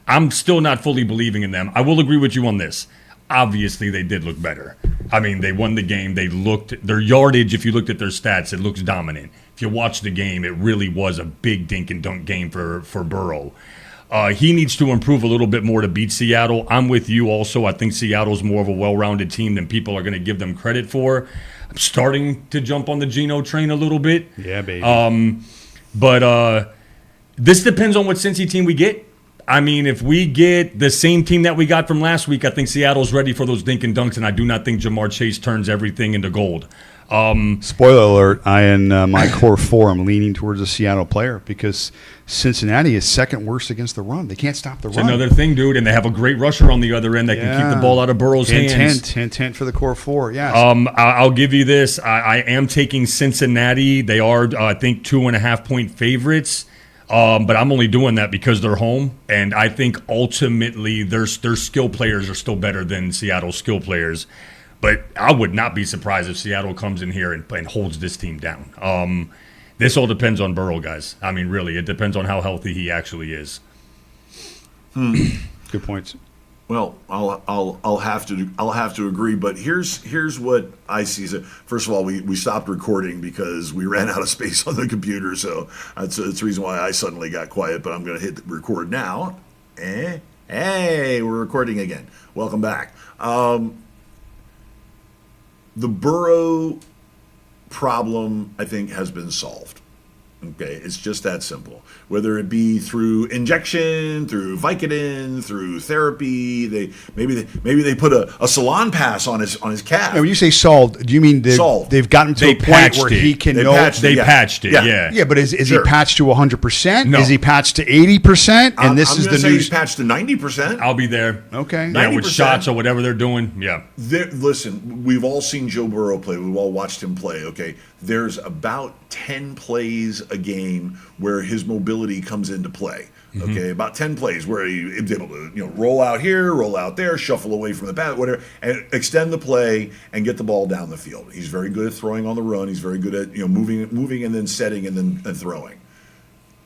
I'm still not fully believing in them. I will agree with you on this. Obviously, they did look better. They won the game. Their yardage, if you looked at their stats, it looks dominant. If you watch the game, it really was a big dink and dunk game for Burrow. He needs to improve a little bit more to beat Seattle. I'm with you also. I think Seattle's more of a well-rounded team than people are going to give them credit for. I'm starting to jump on the Geno train a little bit. Yeah, baby. But this depends on what Cincy team we get. If we get the same team that we got from last week, I think Seattle's ready for those dink and dunks, and I do not think Jamar Chase turns everything into gold. Spoiler alert, I in my core 4, I'm leaning towards a Seattle player because Cincinnati is second worst against the run. They can't stop the run. Another thing, dude, and they have a great rusher on the other end that can keep the ball out of Burrow's hands. Hint for the core 4, yes. I'll give you this. I am taking Cincinnati. They are, I think, 2.5-point favorites. But I'm only doing that because they're home, and I think ultimately their skill players are still better than Seattle's skill players. But I would not be surprised if Seattle comes in here and holds this team down. This all depends on Burrow, guys. Really, it depends on how healthy he actually is. Good points. Well, I'll have to agree, but here's what I see. So first of all, we stopped recording because we ran out of space on the computer, so that's the reason why I suddenly got quiet. But I'm going to hit record now. Hey, we're recording again. Welcome back. The Burrow problem, I think, has been solved. Okay, it's just that simple. Whether it be through injection, through Vicodin, through therapy, maybe they put a salon pass on his calf. Now, when you say solved, do you mean they've gotten to a point where he can know? They patched it, yeah. Yeah, but is Sure. he patched to 100%? No. Is he patched to 80%? And this I'm is gonna the say news. he's patched to 90%. I'll be there. Okay. Yeah, with 90%. shots or whatever they're doing. Yeah. Listen, we've all seen Joe Burrow play. We've all watched him play. Okay, there's about 10 plays a game where his mobility comes into play. Okay, about 10 plays where he's able to roll out here, roll out there, shuffle away from the bat, whatever, and extend the play and get the ball down the field. He's very good at throwing on the run. He's very good at moving and then setting and then throwing.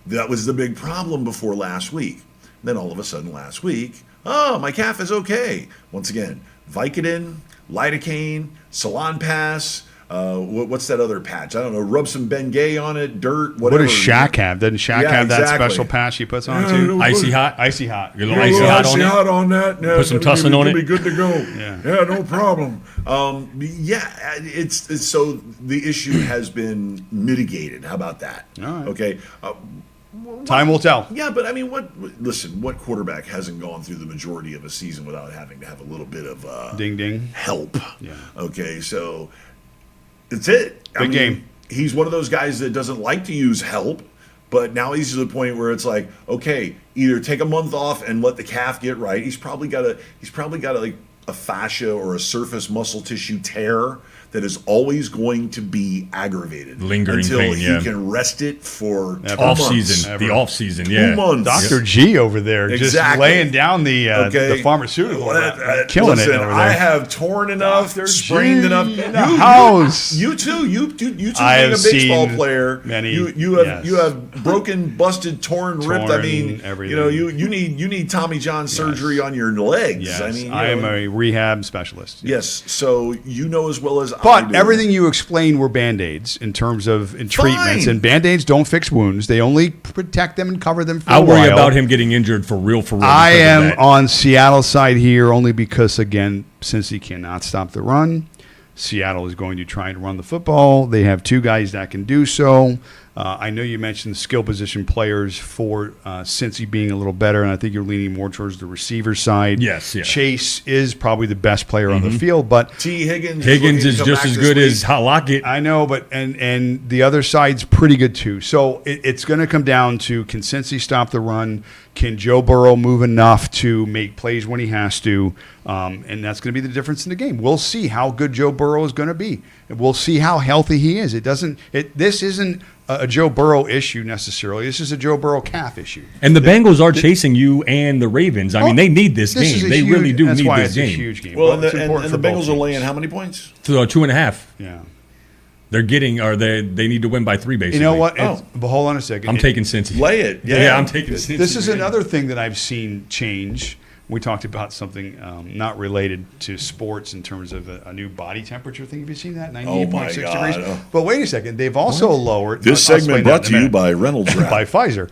That was the big problem before last week. Then all of a sudden last week, oh, my calf is okay. Once again, Vicodin, lidocaine, salon pass. What's that other patch? I don't know. Rub some Bengay on it, dirt, whatever. What does Shaq have? Doesn't Shaq have that exactly. special patch he puts on too? Icy hot. Icy hot. Get a little icy hot on it. hot on that. Yeah, Put some tussin on it. Be good to go. Yeah. No problem. It's so the issue has been mitigated. How about that? All right. Okay. Time will tell. Yeah, but what quarterback hasn't gone through the majority of a season without having to have a little bit of Ding ding. help? Yeah. Okay, so it's it. Big game. He's one of those guys that doesn't like to use help, but now he's to the point where it's like, okay, either take a month off and let the calf get right. He's probably got like a fascia or a surface muscle tissue tear that is always going to be aggravated. Lingering until pain, he yeah. can rest it for 2 Off months. season, the off season, yeah. 2 months. Dr. G over there just Exactly. laying down the pharmaceutical, killing Listen, it over there. I have torn enough, Dr. sprained G enough. in the house. You too. You I being a have baseball seen player. many, You have broken, busted, torn, ripped. I mean, everything. you need Tommy John surgery on your legs. Yes, I mean, I am a rehab specialist. yes. So you know as well as I But do. everything you explained were Band-Aids in terms of treatments, Fine. and Band-Aids don't fix wounds. They only protect them and cover them for I'll a worry while. about him getting injured for real. I because of am that. on Seattle's side here only because, again, since he cannot stop the run, Seattle is going to try and run the football. They have 2 guys that can do so. I know you mentioned skill position players for Cincy being a little better, and I think you're leaning more towards the receiver side. Yes, yeah. Chase is probably the best player on the field, but T. Higgins Higgins looking is to come just back as this good week. as Lockett. I know, but and the other side's pretty good too. So it's going to come down to, can Cincy stop the run? Can Joe Burrow move enough to make plays when he has to? And that's going to be the difference in the game. We'll see how good Joe Burrow is going to be. We'll see how healthy he is. This isn't a Joe Burrow issue necessarily. This is a Joe Burrow calf issue. And the Bengals are chasing you and the Ravens. I mean, they need this This is game. a They huge- really do that's need why this it's game. a huge game. Well, But it's and important the for both Bengals are laying teams. how many points? So 2.5. Yeah. They're getting, or they need to win by 3 basically. You know what? Oh. But hold on a second. I'm taking Cincy. Lay it. Yeah, I'm taking Cincy. This is man. another thing that I've seen change. We talked about something not related to sports in terms of a new body temperature thing. Have you seen that? 98.6 God. degrees. But wait a second. They've also lowered. This I'll segment explain brought that to in a you minute. by Reynolds Wrap, by Pfizer.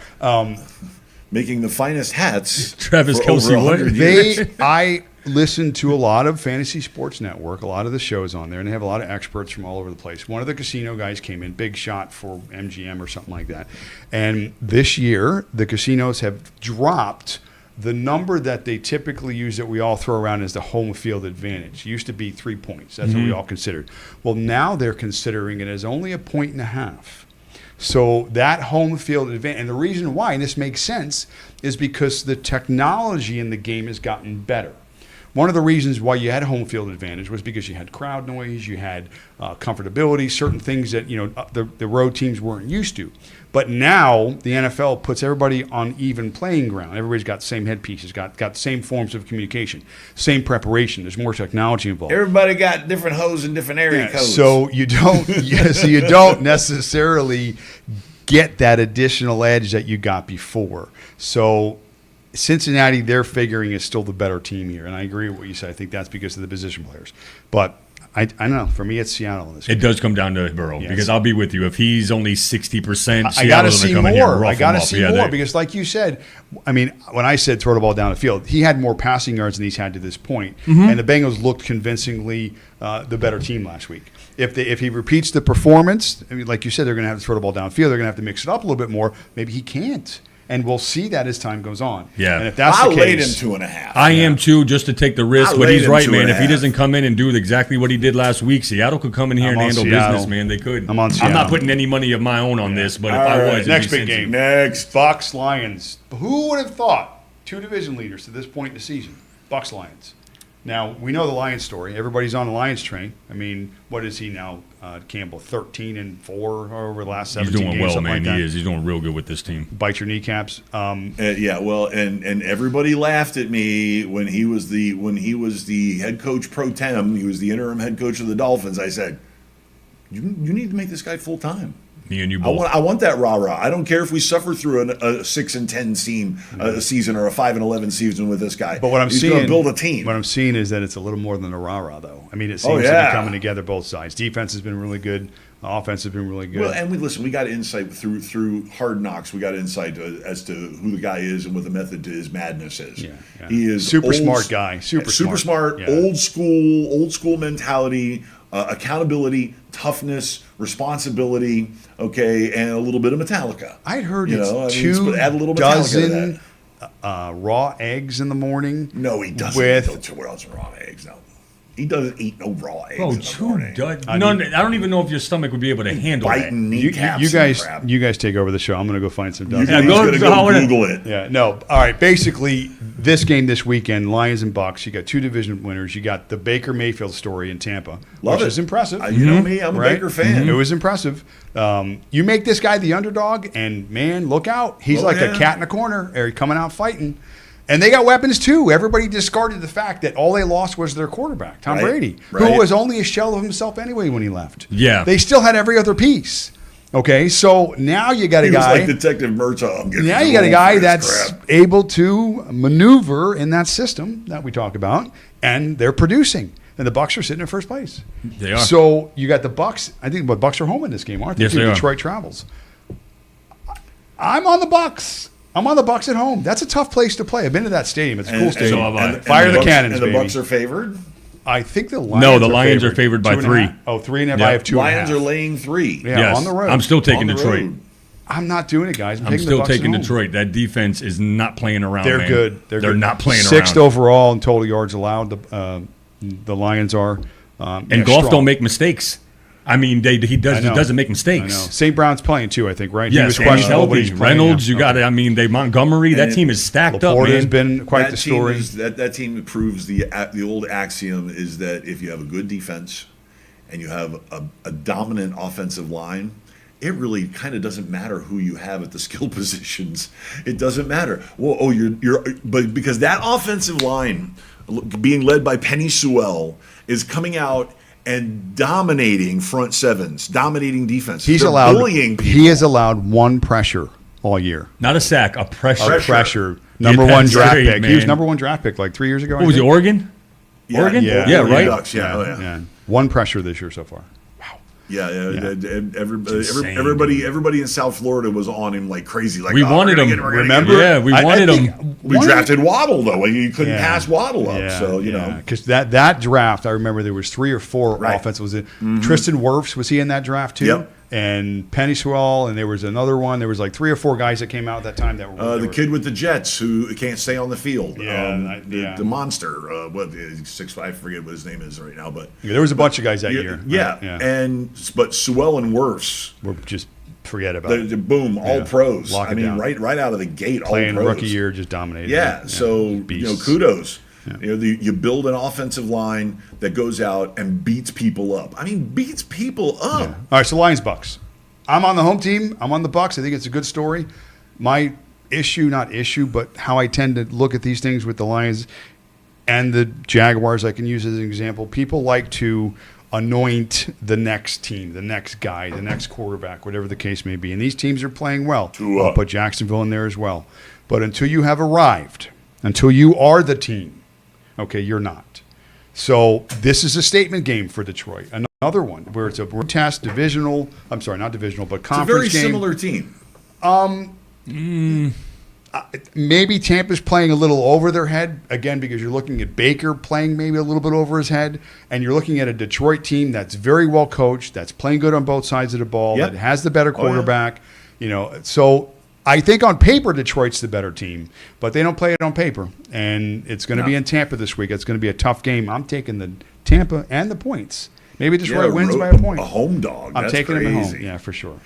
making the finest hats. Travis for over Kelce, what? 100 years. I listen to a lot of Fantasy Sports Network, a lot of the shows on there, and they have a lot of experts from all over the place. One of the casino guys came in, big shot for MGM or something like that. And this year, the casinos have dropped the number that they typically use that we all throw around as the home field advantage. It used to be 3 points. That's what we all considered. Well, now they're considering it as only 1.5 points. So that home field advantage, and the reason why, and this makes sense, is because the technology in the game has gotten better. One of the reasons why you had home field advantage was because you had crowd noise, you had comfortability, certain things that the road teams weren't used to. But now the NFL puts everybody on even playing ground. Everybody's got the same headpieces, got the same forms of communication, same preparation. There's more technology involved. Everybody got different hoes and different area Yeah, codes. so you don't, so you don't necessarily get that additional edge that you got before. So Cincinnati, they're figuring, is still the better team here, and I agree with what you said. I think that's because of the position players. But I don't know. For me, it's Seattle in this game. It does come down to Burrow Yes. because I'll be with you. If he's only 60%, I got to Seattle's see gonna come in here and more. rough I got him to up. see Yeah, more they- because, like you said, I mean, when I said throw the ball down the field, he had more passing yards than he's had to this point, Mm-hmm. and the Bengals looked convincingly the better team last week. If he repeats the performance, I mean, like you said, they're going to have to throw the ball downfield. They're going to have to mix it up a little bit more. Maybe he can't, and we'll see that as time goes on. Yeah. and if that's I the laid him case, 2.5. I am too, just to take the risk. I But laid he's him right, 2.5. man. If he doesn't come in and do exactly what he did last week, Seattle could come in here I'm and on handle Seattle. business, man. They could. I'm on I'm Seattle. not putting any money of my own on this, but if All I right. was, it'd Next be big Cincy. game. Next. Bucks Lions. Who would have thought 2 division leaders to this point in the season? Bucks Lions. Now we know the Lions story. Everybody's on the Lions train. I mean, what is he now, Campbell? 13-4 over the last 17 He's doing games. well, something man. like that. He is. He's doing real good with this team. Bite your kneecaps. Yeah, well, and everybody laughed at me when he was the head coach pro tem. He was the interim head coach of the Dolphins. I said, you need to make this guy full time. Me and you I both. want that rah-rah. I don't care if we suffer through a 6-10 season or a 5-11 season with this guy. But what I'm He's seeing, going to build a team. What I'm seeing is that it's a little more than a rah-rah, though. I mean, it Oh, seems to yeah. be coming together both sides. Defense has been really good. Offense has been really good. Well, and we got insight through Hard Knocks. We got insight as to who the guy is and what the method to his madness is. Yeah. He is Super smart guy. Super smart. Yeah. Old school mentality, accountability, toughness, responsibility. Okay, and a little bit of Metallica. I'd heard add a little Metallica to dozen raw eggs in the morning. No, he doesn't. With- eat those raw eggs. No, he doesn't eat no raw eggs. Bro, in the 2 morning. I don't even know if your stomach would be able to handle that. Biting You, kneecaps. you and guys, crap. you guys take over the show. I'm going to go find some You dozen. Yeah, he's go- gonna go- go Google it. Yeah, no. All right. Basically, this game this weekend, Lions and Bucks. You got two division winners. You got the Baker Mayfield story in Tampa, Love which it. is impressive. You know me, I'm a Right? Baker fan. It was impressive. You make this guy the underdog, and man, look out. He's Oh, like yeah. a cat in a corner, or coming out fighting. And they got weapons too. Everybody discarded the fact that all they lost was their quarterback, Tom Right, Brady, right. who was only a shell of himself anyway when he left. Yeah. They still had every other piece. Okay, so now you got a He was guy. like Detective Murtaugh. getting Now you got a rolled guy for his that's crap. able to maneuver in that system that we talk about, and they're producing. And the Bucks are sitting in first place. They are. So you got the Bucks. I think the Bucks are home in this game, aren't they? Yes, they are. Detroit travels. I'm on the Bucks. I'm on the Bucks at home. That's a tough place to play. I've been to that stadium. It's a cool stadium. so have I. Fire the Bucks- cannons, And the baby. Bucks are favored. I think the Lions. No, the Lions are favored by 2.5. 3. Oh, 3.5. Yep. I have 2.5. Lions are laying 3. Yeah, Yes. on the road. I'm still taking On the Detroit. road. I'm not doing it, guys. I'm taking the still Bucks at taking home. Detroit. That defense is not playing around. They're man. good. They're good. not playing Sixth around. overall in total yards allowed. The Lions are. And Golf don't make mistakes. I mean, he doesn't make I know. mistakes. St. Brown's playing too, I think, right? Yes, he and was he's questionable, but healthy. he's playing, Reynolds, yeah. you got it. I mean, Montgomery. That And team is stacked up, Laporte has man. been quite that the team story. that team proves the old axiom is that if you have a good defense and you have a dominant offensive line, it really kind of doesn't matter who you have at the skill positions. It doesn't matter. Well, but because that offensive line being led by Penny Sewell is coming out and dominating front sevens, dominating defense. He's They're allowed. bullying people. He has allowed one pressure all year. Not a sack, a pressure. Pressure. Number Get one that draft straight, pick. He was man. number one draft pick like 3 years ago. I What was it, think. Oregon? Yeah, Oregon? Yeah, Yeah, Oregon right. Ducks, yeah. One pressure this year so far. Everybody in South Florida was on him like crazy. Like We we're wanted gonna him. get we're gonna Remember? get Yeah, we wanted him. We one of drafted Waddle though. You couldn't Yeah. pass Waddle up. Yeah, So you know, because that draft, I remember there was 3 or 4 Right. offensive. Was it Tristan Wirfs? Was he in that draft too? Yep. And Penny Sewell, and there was another one. There was like 3 or 4 guys that came out at that time that were the kid with the Jets who can't stay on the field. Yeah, the monster. What 6'5"? I forget what his name is right now, but Yeah, there was a bunch of guys that year. yeah. Right? But Sewell and Wirfs, We're just forget about it. the boom, all Yeah. pros. Lock I it mean, down. right out of the gate, Playing all pros. rookie year, just dominated. Yeah, so Beasts. kudos. You build an offensive line that goes out and beats people up. I mean, beats people up. All right, so Lions Bucks. I'm on the home team. I'm on the Bucks. I think it's a good story. My not issue, but how I tend to look at these things with the Lions and the Jaguars, I can use as an example. People like to anoint the next team, the next guy, the next quarterback, whatever the case may be. And these teams are playing well. I'll put Jacksonville in there as well. But until you have arrived, until you are the team, okay, you're not. So this is a statement game for Detroit. Another one where it's a test, divisional. I'm sorry, not divisional, but It's a conference very game. similar team. Maybe Tampa's playing a little over their head, again, because you're looking at Baker playing maybe a little bit over his head, and you're looking at a Detroit team that's very well coached, that's playing good on both sides of the ball, Yep. that has the better Oh, yeah. quarterback. So I think on paper Detroit's the better team, but they don't play it on paper, and it's going to be in Tampa this week. It's going to be a tough game. I'm taking the Tampa and the points. Maybe Detroit wins by a point. A home dog. I'm That's taking crazy. them at home. Yeah, for sure.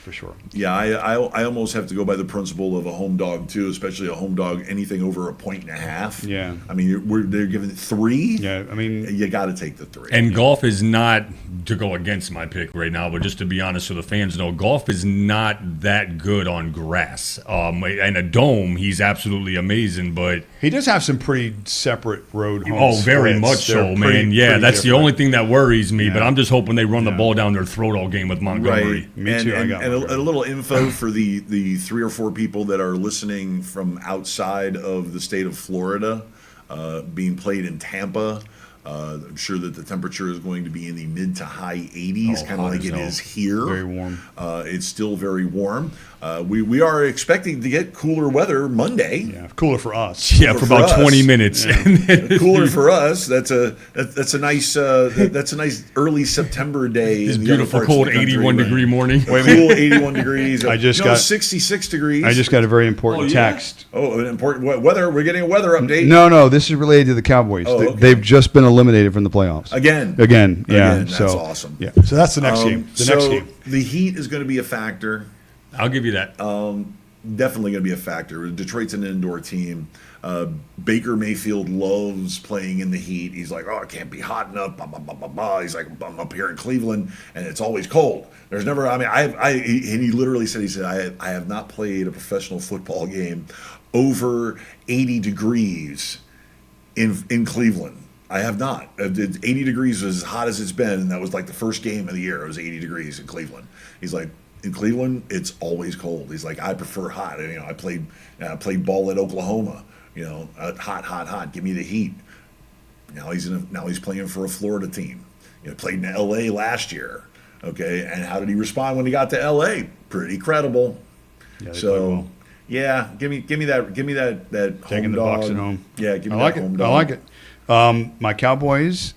Yeah, I almost have to go by the principle of a home dog too, especially a home dog. Anything over 1.5. Yeah. I mean, they're giving it 3. Yeah, I mean, You got to take the 3. And golf is not, to go against my pick right now, but just to be honest so the fans know, golf is not that good on grass. And a dome, he's absolutely amazing, but he does have some pretty separate road home oh, very splits. much They're so, pretty- man. Yeah, pretty that's the different. only thing that worries me, but Yeah. I'm just hoping they run the ball down their throat all game with Montgomery. Right. Me too, I got And one. a little info for the 3 or 4 people that are listening from outside of the state of Florida, being played in Tampa. I'm sure that the temperature is going to be in the mid to high 80s, kind of hot like as it hell. is here. Very warm. It's still very warm. We are expecting to get cooler weather Monday. Yeah, cooler for us. Yeah, for about us. 20 minutes. Cooler for us. That's a nice early September day. This in the other beautiful, parts of cold the country. 81-degree morning. Cool 81 degrees. I just got- 66 degrees. I just got a very important text. Oh, an important weather. We're getting a weather update. No, this is related to the Cowboys. Oh, okay. They've just been eliminated from the playoffs. Again. Yeah. Again, that's so awesome. Yeah. So that's the next game. The next game. The heat is going to be a factor. I'll give you that. Definitely going to be a factor. Detroit's an indoor team. Baker Mayfield loves playing in the heat. He's like, oh, it can't be hot enough. Blah, blah, blah, blah, blah. He's like, I'm up here in Cleveland, and it's always cold. There's never. I mean, and he literally said, I have not played a professional football game over 80 degrees in Cleveland. I have not. 80 degrees was as hot as it's been, and that was like the first game of the year. It was 80 degrees in Cleveland. He's like, in Cleveland, it's always cold. He's like, I prefer hot. You know, I played ball at Oklahoma. You know, hot, hot, hot. Give me the heat. Now he's playing for a Florida team. You know, played in L.A. last year. Okay, and how did he respond when he got to L.A.? Pretty credible. Yeah, so. Yeah, give me that Taking home the dog. box at home. Yeah, give me I like that home it. dog. I like it. My Cowboys.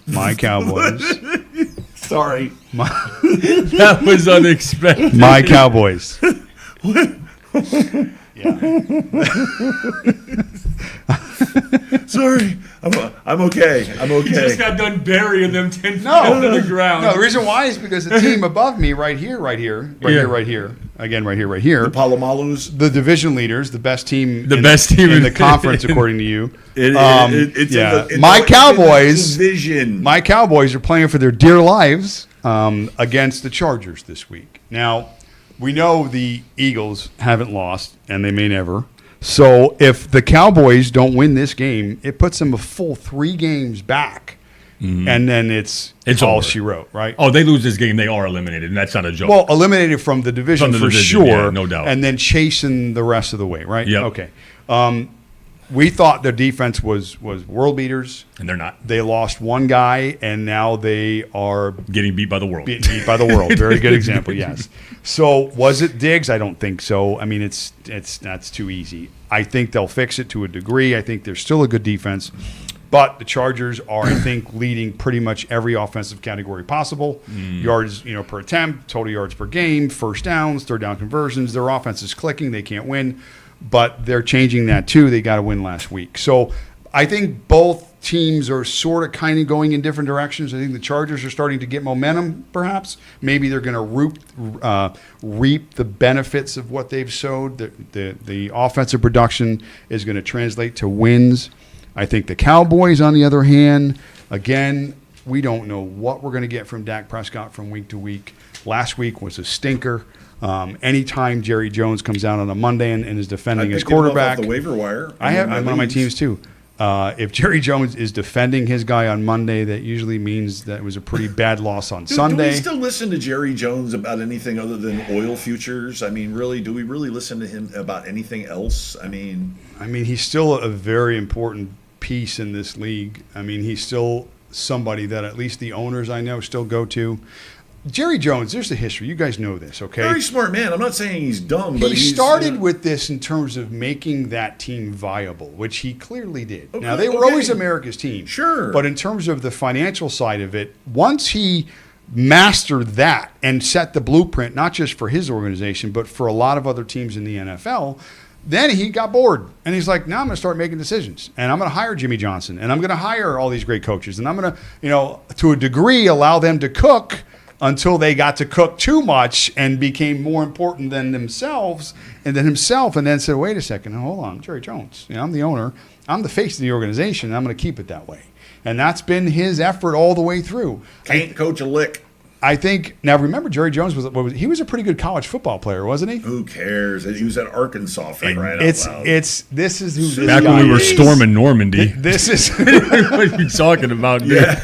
My Cowboys. Sorry. That was unexpected. My Cowboys. Yeah. Sorry. I'm okay. He just got done burying them 10 feet No. under the ground. No, the reason why is because the team above me, right here, again, right here. The Palomalus. The division leaders, the best team, Best team in the conference, according to you. It's yeah. in the, My it's Cowboys. in the division. My Cowboys are playing for their dear lives against the Chargers this week. Now, we know the Eagles haven't lost, and they may never. So if the Cowboys don't win this game, it puts them a full 3 games back. And then it's all over. she wrote, right? Oh, they lose this game, they are eliminated, and that's not a joke. Well, eliminated from the division From the for division, sure, yeah, no doubt. and then chasing the rest of the way, right? Yep. Okay. We thought their defense was world beaters. and they're not They lost one guy, and now they are getting beat by the world. beat by the world. Very good example, yes. So was it Diggs? I don't think so. I mean, that's too easy. I think they'll fix it to a degree. I think they're still a good defense. But the Chargers are, I think, leading pretty much every offensive category possible. Yards, per attempt, total yards per game, first downs, third down conversions. Their offense is clicking. They can't win. But they're changing that, too. They got to win last week. So I think both teams are sort of kind of going in different directions. I think the Chargers are starting to get momentum, perhaps. Maybe they're going to reap the benefits of what they've sowed. The offensive production is going to translate to wins. I think the Cowboys, on the other hand, again, we don't know what we're going to get from Dak Prescott from week to week. Last week was a stinker. Anytime Jerry Jones comes out on a Monday and is defending his quarterback, off the waiver wire. I have one of my teams too. If Jerry Jones is defending his guy on Monday, that usually means that it was a pretty bad loss on Sunday. Do we still listen to Jerry Jones about anything other than oil futures? I mean, really, do we really listen to him about anything else? I mean, he's still a very important piece in this league. I mean, he's still somebody that at least the owners I know still go to. Jerry Jones, there's the history. You guys know this, okay? very smart man. I'm not saying he's dumb, but He he's started with this in terms of making that team viable, which he clearly did. Now, they were okay. always America's team. Sure. But in terms of the financial side of it, once he mastered that and set the blueprint, not just for his organization, but for a lot of other teams in the NFL, then he got bored. And he's like, now I'm going to start making decisions. And I'm going to hire Jimmy Johnson. And I'm going to hire all these great coaches. And I'm going to, to a degree, allow them to cook until they got to cook too much and became more important than themselves and then himself, and then said, wait a second, hold on, I'm Jerry Jones. I'm the owner. I'm the face of the organization, and I'm going to keep it that way. And that's been his effort all the way through. can't coach a lick. I think, now remember, Jerry Jones he was a pretty good college football player, wasn't he? Who cares? He was at Arkansas for crying out loud. This is who this Back guy when we were is. storming Normandy. This is What are you talking about, dude? Yeah.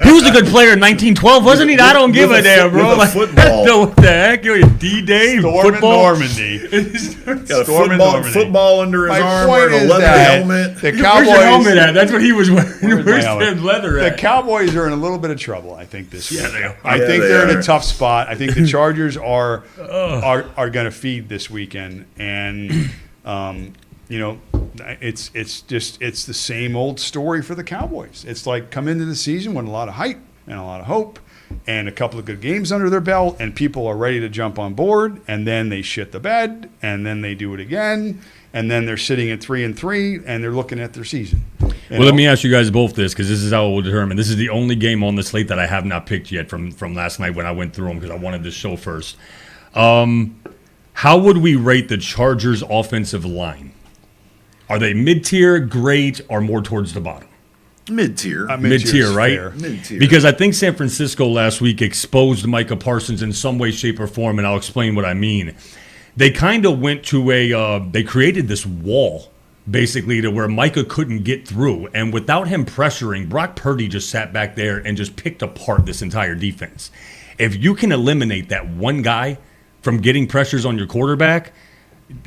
He was a good player in 1912, wasn't he? I don't give With a a damn, foot- bro. with a Like, football. no, what the heck? You D-Day, Storming football. Normandy. Got a Storming football, Normandy. football under his My arm, point wearing a is leather that helmet. the Where's Cowboys, your helmet at? That's what he was wearing. Where's my Where's helmet? that leather the at? Cowboys are in a little bit of trouble, I think, this week. they are. I Yeah, think they they're in are. a tough spot. I think the Chargers are going to feed this weekend, and it's the same old story for the Cowboys. It's like come into the season with a lot of hype and a lot of hope, and a couple of good games under their belt, and people are ready to jump on board, and then they shit the bed, and then they do it again, and then they're sitting at 3-3, and they're looking at their season. Well, let me ask you guys both this, because this is how it will determine. This is the only game on the slate that I have not picked yet from last night when I went through them, because I wanted this show first. How would we rate the Chargers' offensive line? Are they mid-tier, great, or more towards the bottom? Mid-tier. Mid-tier, right? fair. Mid-tier. Because I think San Francisco last week exposed Micah Parsons in some way, shape, or form, and I'll explain what I mean. They kind of went to they created this wall, basically, to where Micah couldn't get through. And without him pressuring, Brock Purdy just sat back there and just picked apart this entire defense. If you can eliminate that one guy from getting pressures on your quarterback,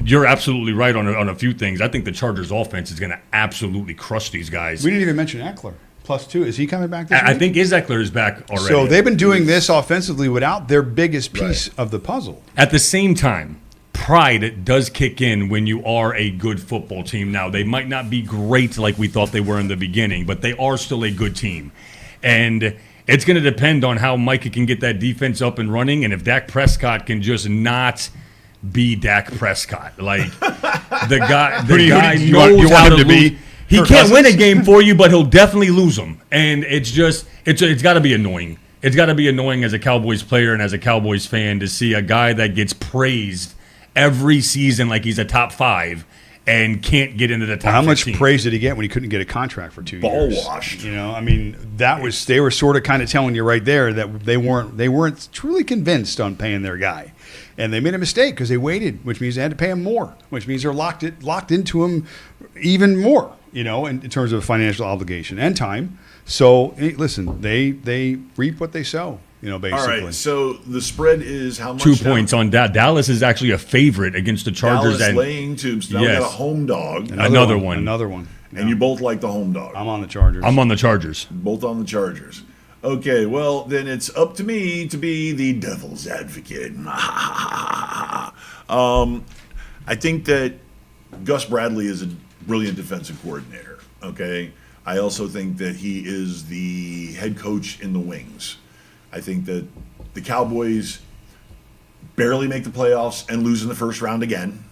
you're absolutely right on a few things. I think the Chargers offense is going to absolutely crush these guys. We didn't even mention Eckler. +2. Is he coming back this week? I think Eckler is back already. So they've been doing this offensively without their biggest piece of the puzzle. At the same time, pride does kick in when you are a good football team. Now, they might not be great like we thought they were in the beginning, but they are still a good team. And it's going to depend on how Micah can get that defense up and running, and if Dak Prescott can just not be Dak Prescott. Like, the guy you knows want how him to to be lose. He Kirk can't win a Cousins? game for you, but he'll definitely lose them. And it's got to be annoying. It's got to be annoying as a Cowboys player and as a Cowboys fan to see a guy that gets praised every season like he's a top 5 and can't get into the top How much 15. praise did he get when he couldn't get a contract for 2 Ball years? washed. You know, I mean, they were sort of kind of telling you right there that they weren't truly convinced on paying their guy. And they made a mistake because they waited, which means they had to pay him more, which means they're locked into him even more, you know, in terms of financial obligation and time. So, hey, listen, they reap what they sow, you know, basically. All right, so the spread is how much 2 now? points on that. Dallas is actually a favorite against the Chargers. Dallas And laying tubes. Now we Yes. got a home dog. Another one. Another one. And you both like the home dog. I'm on the Chargers. I'm on the Chargers. Both on the Chargers. Okay, well, then it's up to me to be the devil's advocate. I think that Gus Bradley is a brilliant defensive coordinator, okay? I also think that he is the head coach in the wings. I think that the Cowboys barely make the playoffs and lose in the first round again.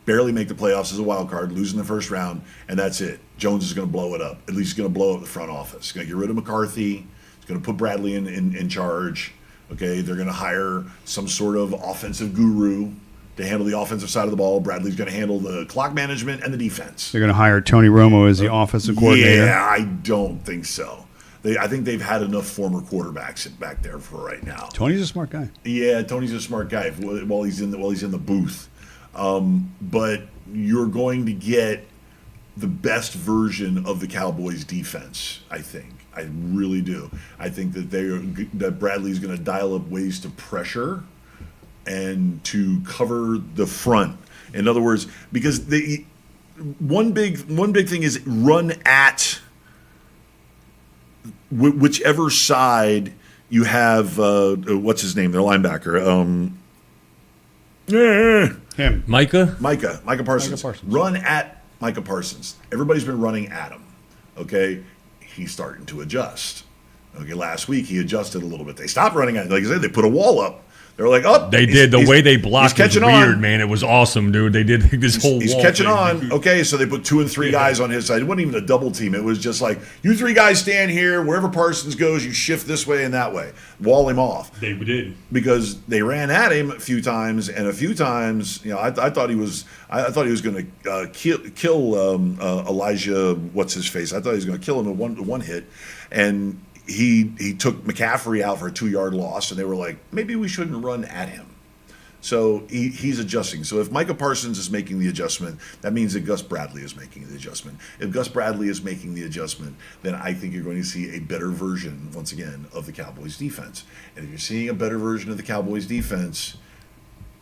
Barely make the playoffs as a wild card, lose in the first round, and that's it. Jones is going to blow it up. At least he's going to blow up the front office. He's going to get rid of McCarthy. He's going to put Bradley in charge. Okay, they're going to hire some sort of offensive guru to handle the offensive side of the ball. Bradley's going to handle the clock management and the defense. They're going to hire Tony Romo as the offensive coordinator. Yeah, I don't think so. I think they've had enough former quarterbacks back there for right now. Tony's a smart guy. Yeah, Tony's a smart guy while he's in the booth. But you're going to get the best version of the Cowboys defense, I think. I really do. I think that that Bradley's going to dial up ways to pressure and to cover the front. In other words, because one big thing is run at whichever side you have. What's his name? Their linebacker. Him. Micah? Micah Parsons. Run at Micah Parsons. Everybody's been running at him. Okay, he's starting to adjust. Okay, last week he adjusted a little bit. They stopped running at him. Like I said, they put a wall up. They were like, oh, They did. The way they blocked was catching weird, on. man. It was awesome, dude. They did this whole He's wall catching thing. on. Okay, so they put 2 and 3 guys on his side. It wasn't even a double team. It was just like, you 3 guys stand here. Wherever Parsons goes, you shift this way and that way. Wall him off. They did. Because they ran at him a few times, and a few times, you know, I thought he was going to kill Elijah. What's his face? I thought he was going to kill him in one hit, and he took McCaffrey out for a 2-yard loss, and they were like, maybe we shouldn't run at him. So he's adjusting. So if Micah Parsons is making the adjustment, that means that Gus Bradley is making the adjustment. If Gus Bradley is making the adjustment, then I think you're going to see a better version, once again, of the Cowboys defense. And if you're seeing a better version of the Cowboys defense,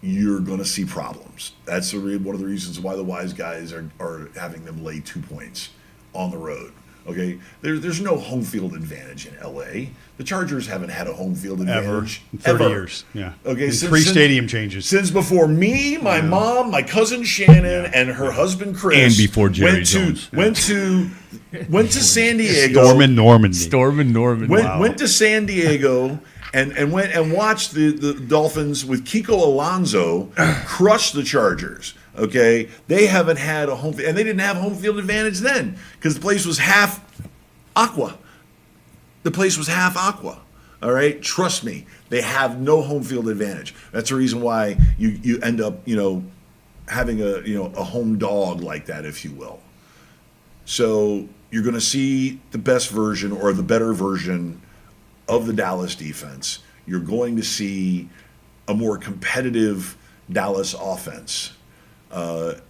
you're going to see problems. That's one of the reasons why the wise guys are having them lay 2 points on the road. Okay, there's no home field advantage in LA. The Chargers haven't had a home field advantage In 30 years. Yeah. Okay, And 3 stadium changes. since before me, my mom, my cousin Shannon, and her husband Chris, And before Jerry went Jones. went to San Diego. Norman Normandy. Storm and Norman. Went to San Diego and went and watched the Dolphins with Kiko Alonso crush the Chargers. Okay, they haven't had a home, and they didn't have home field advantage then because the place was half aqua. The place was half aqua. All right, trust me, they have no home field advantage. That's the reason why you end up, having a home dog like that, if you will. So you're going to see the best version or the better version of the Dallas defense. You're going to see a more competitive Dallas offense. And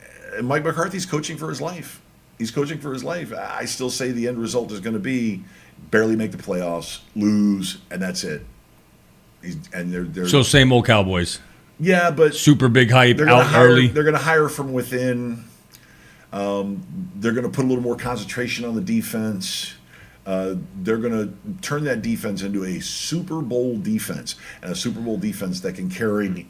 Mike McCarthy's coaching for his life. He's coaching for his life. I still say the end result is going to be barely make the playoffs, lose, and that's it. They're So same old Cowboys. Yeah, but Super big hype, they're out early. They're going to hire from within. They're going to put a little more concentration on the defense. They're going to turn that defense into a Super Bowl defense, and a Super Bowl defense that can carry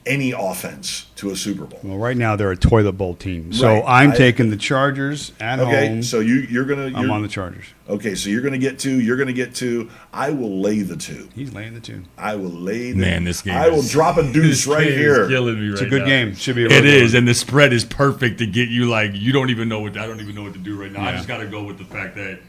any offense to a Super Bowl. Well, right now they're a toilet bowl team. So Right. I'm taking the Chargers at Okay, home. so I'm on the Chargers. Okay, so you're gonna get two. You're gonna get two. I will lay the two. He's laying the 2. I will lay the. Man, this game. I will drop a deuce this right game is here. killing me right It's a good now. game. Should be a It real good is, one. and the spread is perfect to get you like you don't even know what I don't even know what to do right now. I Yeah. just got to go with the fact that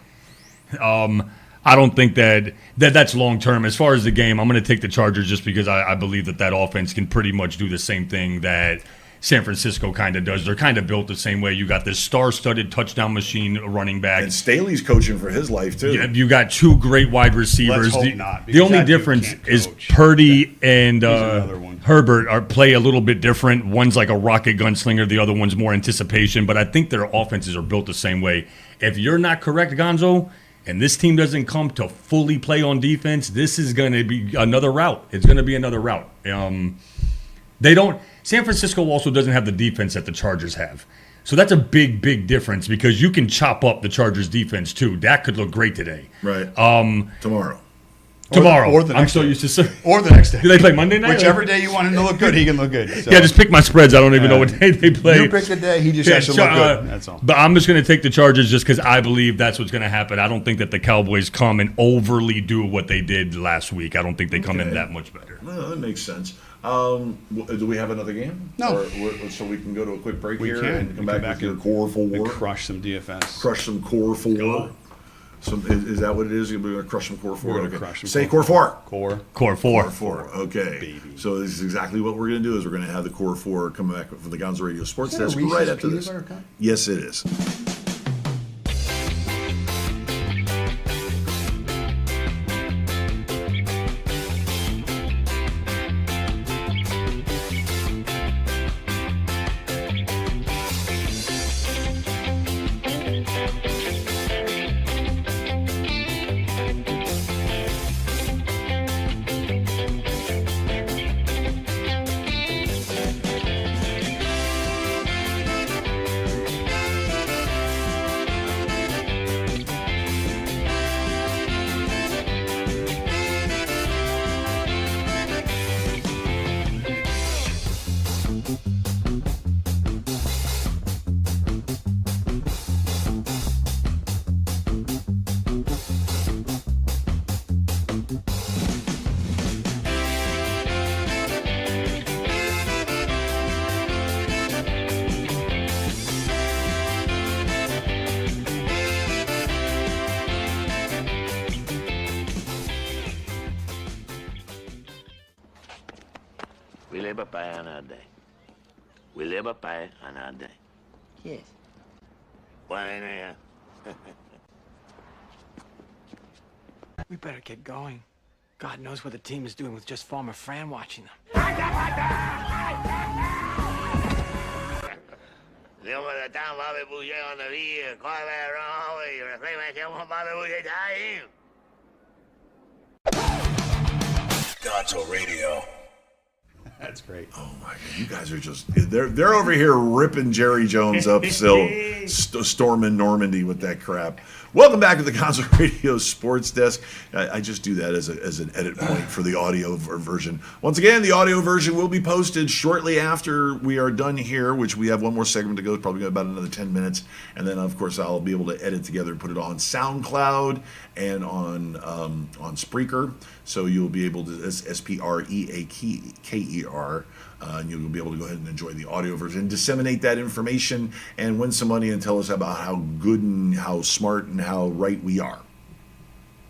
I don't think that's long term. As far as the game, I'm going to take the Chargers just because I believe that offense can pretty much do the same thing that San Francisco kind of does. They're kind of built the same way. You got this star-studded touchdown machine running back. And Staley's coaching for his life too. You got 2 great wide receivers. Let's hope not, The because only that dude difference can't is coach. Purdy and another one. Herbert play a little bit different. One's like a rocket gunslinger. The other one's more anticipation. But I think their offenses are built the same way. If you're not correct, Gonzo, and this team doesn't come to fully play on defense, this is going to be another route. It's going to be another route. San Francisco also doesn't have the defense that the Chargers have. So that's a big, big difference because you can chop up the Chargers defense too. That could look great today. Right. Tomorrow. or the I'm next so day. used to say. Or the next day. Do they play Monday night? Whichever day you want him to look good, he can look good. So, Yeah, just pick my spreads. I don't even know what day they play. you pick the day, he just has to look good. That's all. But I'm just going to take the Chargers just because I believe that's what's going to happen. I don't think that the Cowboys come and overly do what they did last week. I don't think they come in Okay. that much better. Well, that makes sense. Do we have another game? No. So we can go to a quick break We here can. and come We come back with back your and- core We four. crush some DFS. Crush some core four. Go. Is that what it is? We're going to crush some core four. We're gonna Okay. crush some Say core four. Core four. Core four. Okay. Baby. So this is exactly what we're going to do. Is we're going to have the core four come back for the Gonzo Radio Sports Is that a Desk Reese's right after peanut this. butter cup? Yes, it is. We live by another day. We live by another day. Yes. Bueno, yeah. We better get going. God knows what the team is doing with just Farmer Fran watching them. Dios me está, Bobby Boucher on the video. Call that wrong way. You reflect myself on Bobby Boucher dying. Gonzo Radio. That's great. Oh my God, you guys are just—they're over here ripping Jerry Jones up, still storming Normandy with that crap. Welcome back to the Gonzo Radio Sports Desk. I just do that as an edit point for the audio version. Once again, the audio version will be posted shortly after we are done here, which we have one more segment to go, probably about another 10 minutes, and then of course I'll be able to edit together and put it on SoundCloud and on Spreaker. So you'll be able to SPREAKER. And you'll be able to go ahead and enjoy the audio version, disseminate that information, and win some money and tell us about how good and how smart and how right we are,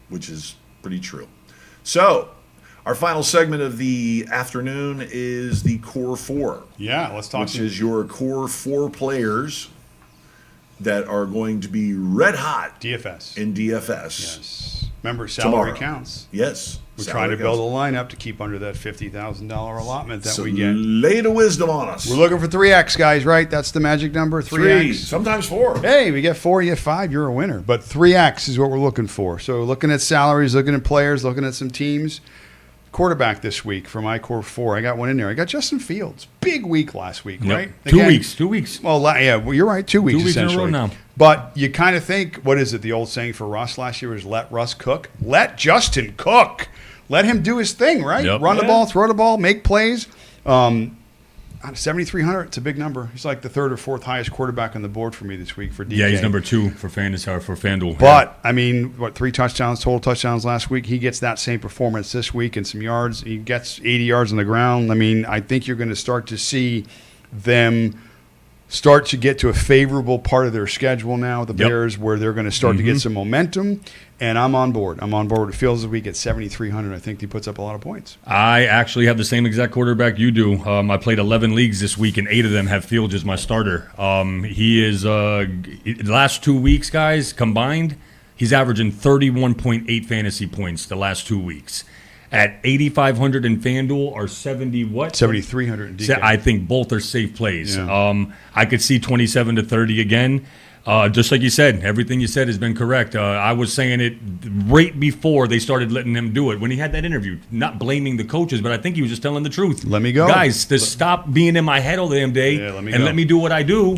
which is pretty true. So, Our final segment of the afternoon is the core four. Yeah, let's talk. Which is your core four players that are going to be red hot DFS. in DFS. Yes. Remember, salary Tomorrow. counts. Yes. We're trying to build a lineup to keep under that $50,000 allotment that so we get. lay the wisdom on us. We're looking for 3X, guys, right? That's the magic number, 3X. 3, sometimes 4. Hey, we get 4, you get 5, you're a winner. But 3X is what we're looking for. So looking at salaries, looking at players, looking at some teams. Quarterback this week for my core 4. I got one in there. I got Justin Fields. Big week last week, Yep. right? 2 Again, weeks. 2 weeks. Well, you're right. 2 weeks, 2 weeks in a row essentially. now. But you kind of think, what is it? The old saying for Russ last year was let Russ cook. Let Justin cook. Let him do his thing, right? Yep. Run the ball, throw the ball, make plays. 7,300, it's a big number. He's like the third or fourth highest quarterback on the board for me this week for DK. Yeah, he's number 2 for FanDuel. But, I mean, 3 touchdowns, total touchdowns last week. He gets that same performance this week and some yards. He gets 80 yards on the ground. I mean, I think you're going to start to see them start to get to a favorable part of their schedule now, the Bears, where they're going to start to get some momentum. And I'm on board. I'm on board with Fields this week at 7,300. I think he puts up a lot of points. I actually have the same exact quarterback you do. I played 11 leagues this week, and 8 of them have Fields as my starter. He is the last 2 weeks, guys, combined, he's averaging 31.8 fantasy points the last 2 weeks. At 8,500 in FanDuel or 70 what? 7,300 in DK. I think both are safe plays. Yeah. I could see 27 to 30 again. Just like you said, everything you said has been correct. I was saying it right before they started letting him do it. When he had that interview, not blaming the coaches, but I think he was just telling the truth. Let me go. Guys, to stop being in my head all the damn day let me do what I do.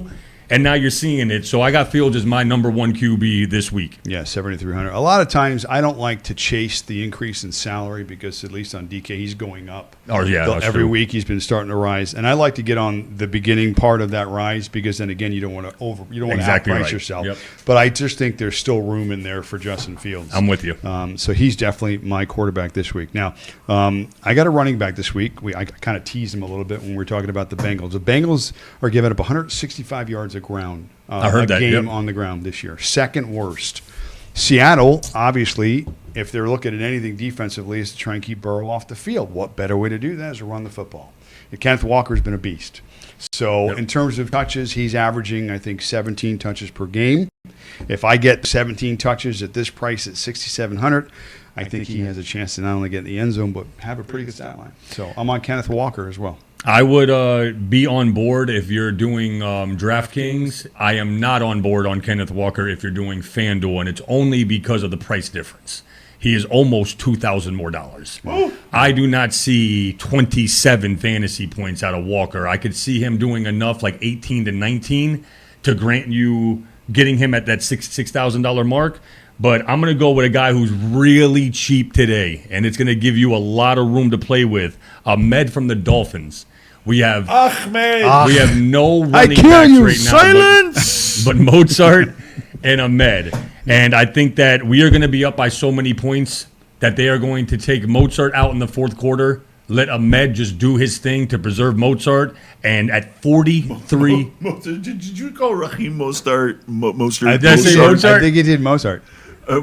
And now you're seeing it. So I got Fields as my number 1 QB this week. Yeah, 7,300. A lot of times I don't like to chase the increase in salary because at least on DK he's going up. Oh, yeah, that's every true. week he's been starting to rise, and I like to get on the beginning part of that rise because then again you don't want to Exactly outprice right. yourself. Yep. But I just think there's still room in there for Justin Fields. I'm with you. So he's definitely my quarterback this week. Now, I got a running back this week. I kind of teased him a little bit when we were talking about the Bengals. The Bengals are giving up 165 yards of ground. I heard that, game yep. on the ground this year. Second worst. Seattle, obviously, if they're looking at anything defensively, is to try and keep Burrow off the field. What better way to do that is to run the football. And Kenneth Walker's been a beast. So in terms of touches, he's averaging, I think, 17 touches per game. If I get 17 touches at this price at 6,700, I think he has a chance to not only get in the end zone, but have a pretty good stat line. So I'm on Kenneth Walker as well. I would be on board if you're doing DraftKings. I am not on board on Kenneth Walker if you're doing FanDuel, and it's only because of the price difference. He is almost $2,000 more dollars. Wow. I do not see 27 fantasy points out of Walker. I could see him doing enough, like 18 to 19, to grant you getting him at that $6,000 mark. But I'm going to go with a guy who's really cheap today, and it's going to give you a lot of room to play with. Ahmed from the Dolphins. We have Ahmed. We have no running I backs kill you. right now. Silence. But Mozart and Ahmed. And I think that we are going to be up by so many points that they are going to take Mozart out in the fourth quarter, let Ahmed just do his thing to preserve Mozart, and at 43... Did you call Raheem Mostert? Did I say Mozart? I think he did Mozart. Yeah,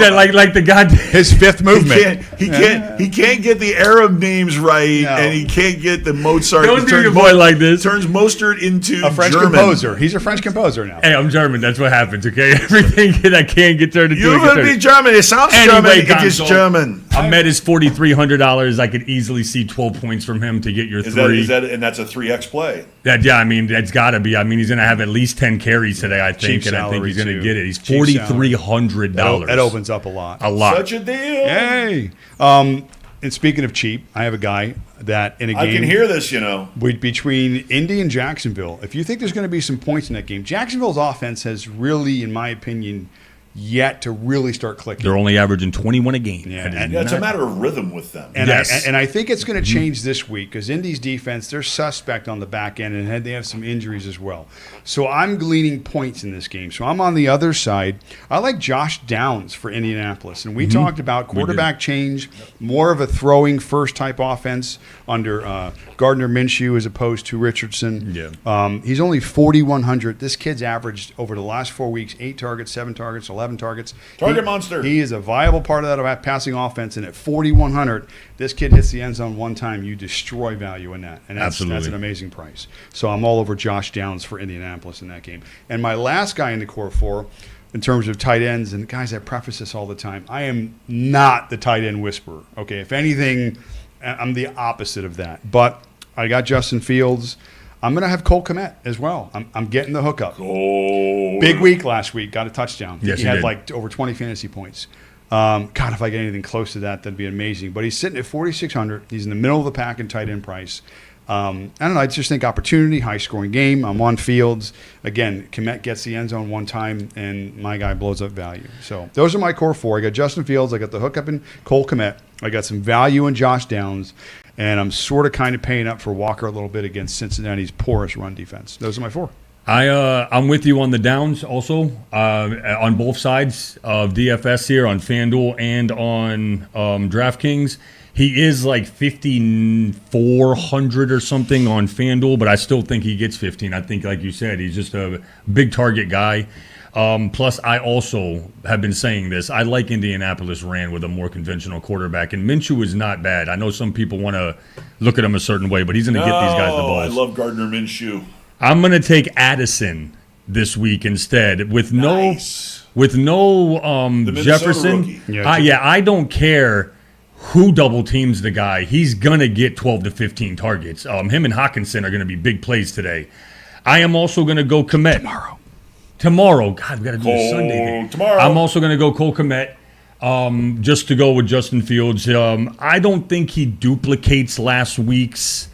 like the guy... His fifth movement. He can't get the Arab names right, and he can't get the Mozart. Don't do your boy like this. Turns Mostert into A French German. composer. He's a French composer now. Hey, I'm German. That's what happens, okay? Everything that I can't get turned into... You I get will turned. be German. It sounds Anyway, German. It is Gonzo. German. Ahmed is $4,300. I could easily see 12 points from him to get your three. And that's a 3x play. I mean, that's got to be. I mean, he's going to have at least 10 carries today, I think, Cheap and I think he's going salary, to too. get it. He's Cheap $4,300. That opens up a lot. A lot. Such a deal. Hey. And speaking of cheap, I have a guy that in a game... I can hear this, between Indy and Jacksonville. If you think there's going to be some points in that game, Jacksonville's offense has really, in my opinion, yet to really start clicking. They're only averaging 21 a game. Yeah, That is Yeah, it's a not- matter of rhythm with them. And, Yes. I think it's going to change this week because Indy's defense, they're suspect on the back end, and they have some injuries as well. So I'm gleaning points in this game. So I'm on the other side. I like Josh Downs for Indianapolis. And we talked about quarterback change, more of a throwing first type offense under Gardner Minshew as opposed to Richardson. Yeah. He's only 4,100. This kid's averaged over the last 4 weeks 8 targets, 7 targets, 11 targets. Target monster. He is a viable part of that passing offense, and at 4,100, this kid hits the end zone one time, you destroy value in that, and that's an amazing price. So I'm all over Josh Downs for Indianapolis in that game. And my last guy in the core 4, in terms of tight ends, and guys, I preface this all the time, I am not the tight end whisperer. Okay, if anything, I'm the opposite of that. But I got Justin Fields. I'm going to have Cole Kmet as well. I'm getting the hookup. Big week last week. Got a touchdown. Yes, he had like over 20 fantasy points. God, if I get anything close to that, that'd be amazing. But he's sitting at 4,600. He's in the middle of the pack in tight end price. I don't know. I just think opportunity, high-scoring game. I'm on Fields. Again, Kmet gets the end zone one time, and my guy blows up value. So those are my core 4. I got Justin Fields. I got the hookup in Cole Kmet. I got some value in Josh Downs. And I'm sort of kind of paying up for Walker a little bit against Cincinnati's porous run defense. Those are my 4. I'm with you on the Downs also on both sides of DFS here on FanDuel and on DraftKings. He is like 5,400 or something on FanDuel, but I still think he gets 15. I think, like you said, he's just a big target guy. Plus, I also have been saying this. I like Indianapolis ran with a more conventional quarterback, and Minshew is not bad. I know some people want to look at him a certain way, but he's going to get these guys the balls. I love Gardner Minshew. I'm going to take Addison this week instead with no Jefferson. I don't care who double teams the guy. He's going to get 12 to 15 targets. Him and Hawkinson are going to be big plays today. I am also going to go Kmet. Tomorrow. God, we got to do the Sunday game. Tomorrow. I'm also going to go Cole Kmet just to go with Justin Fields. I don't think he duplicates last week's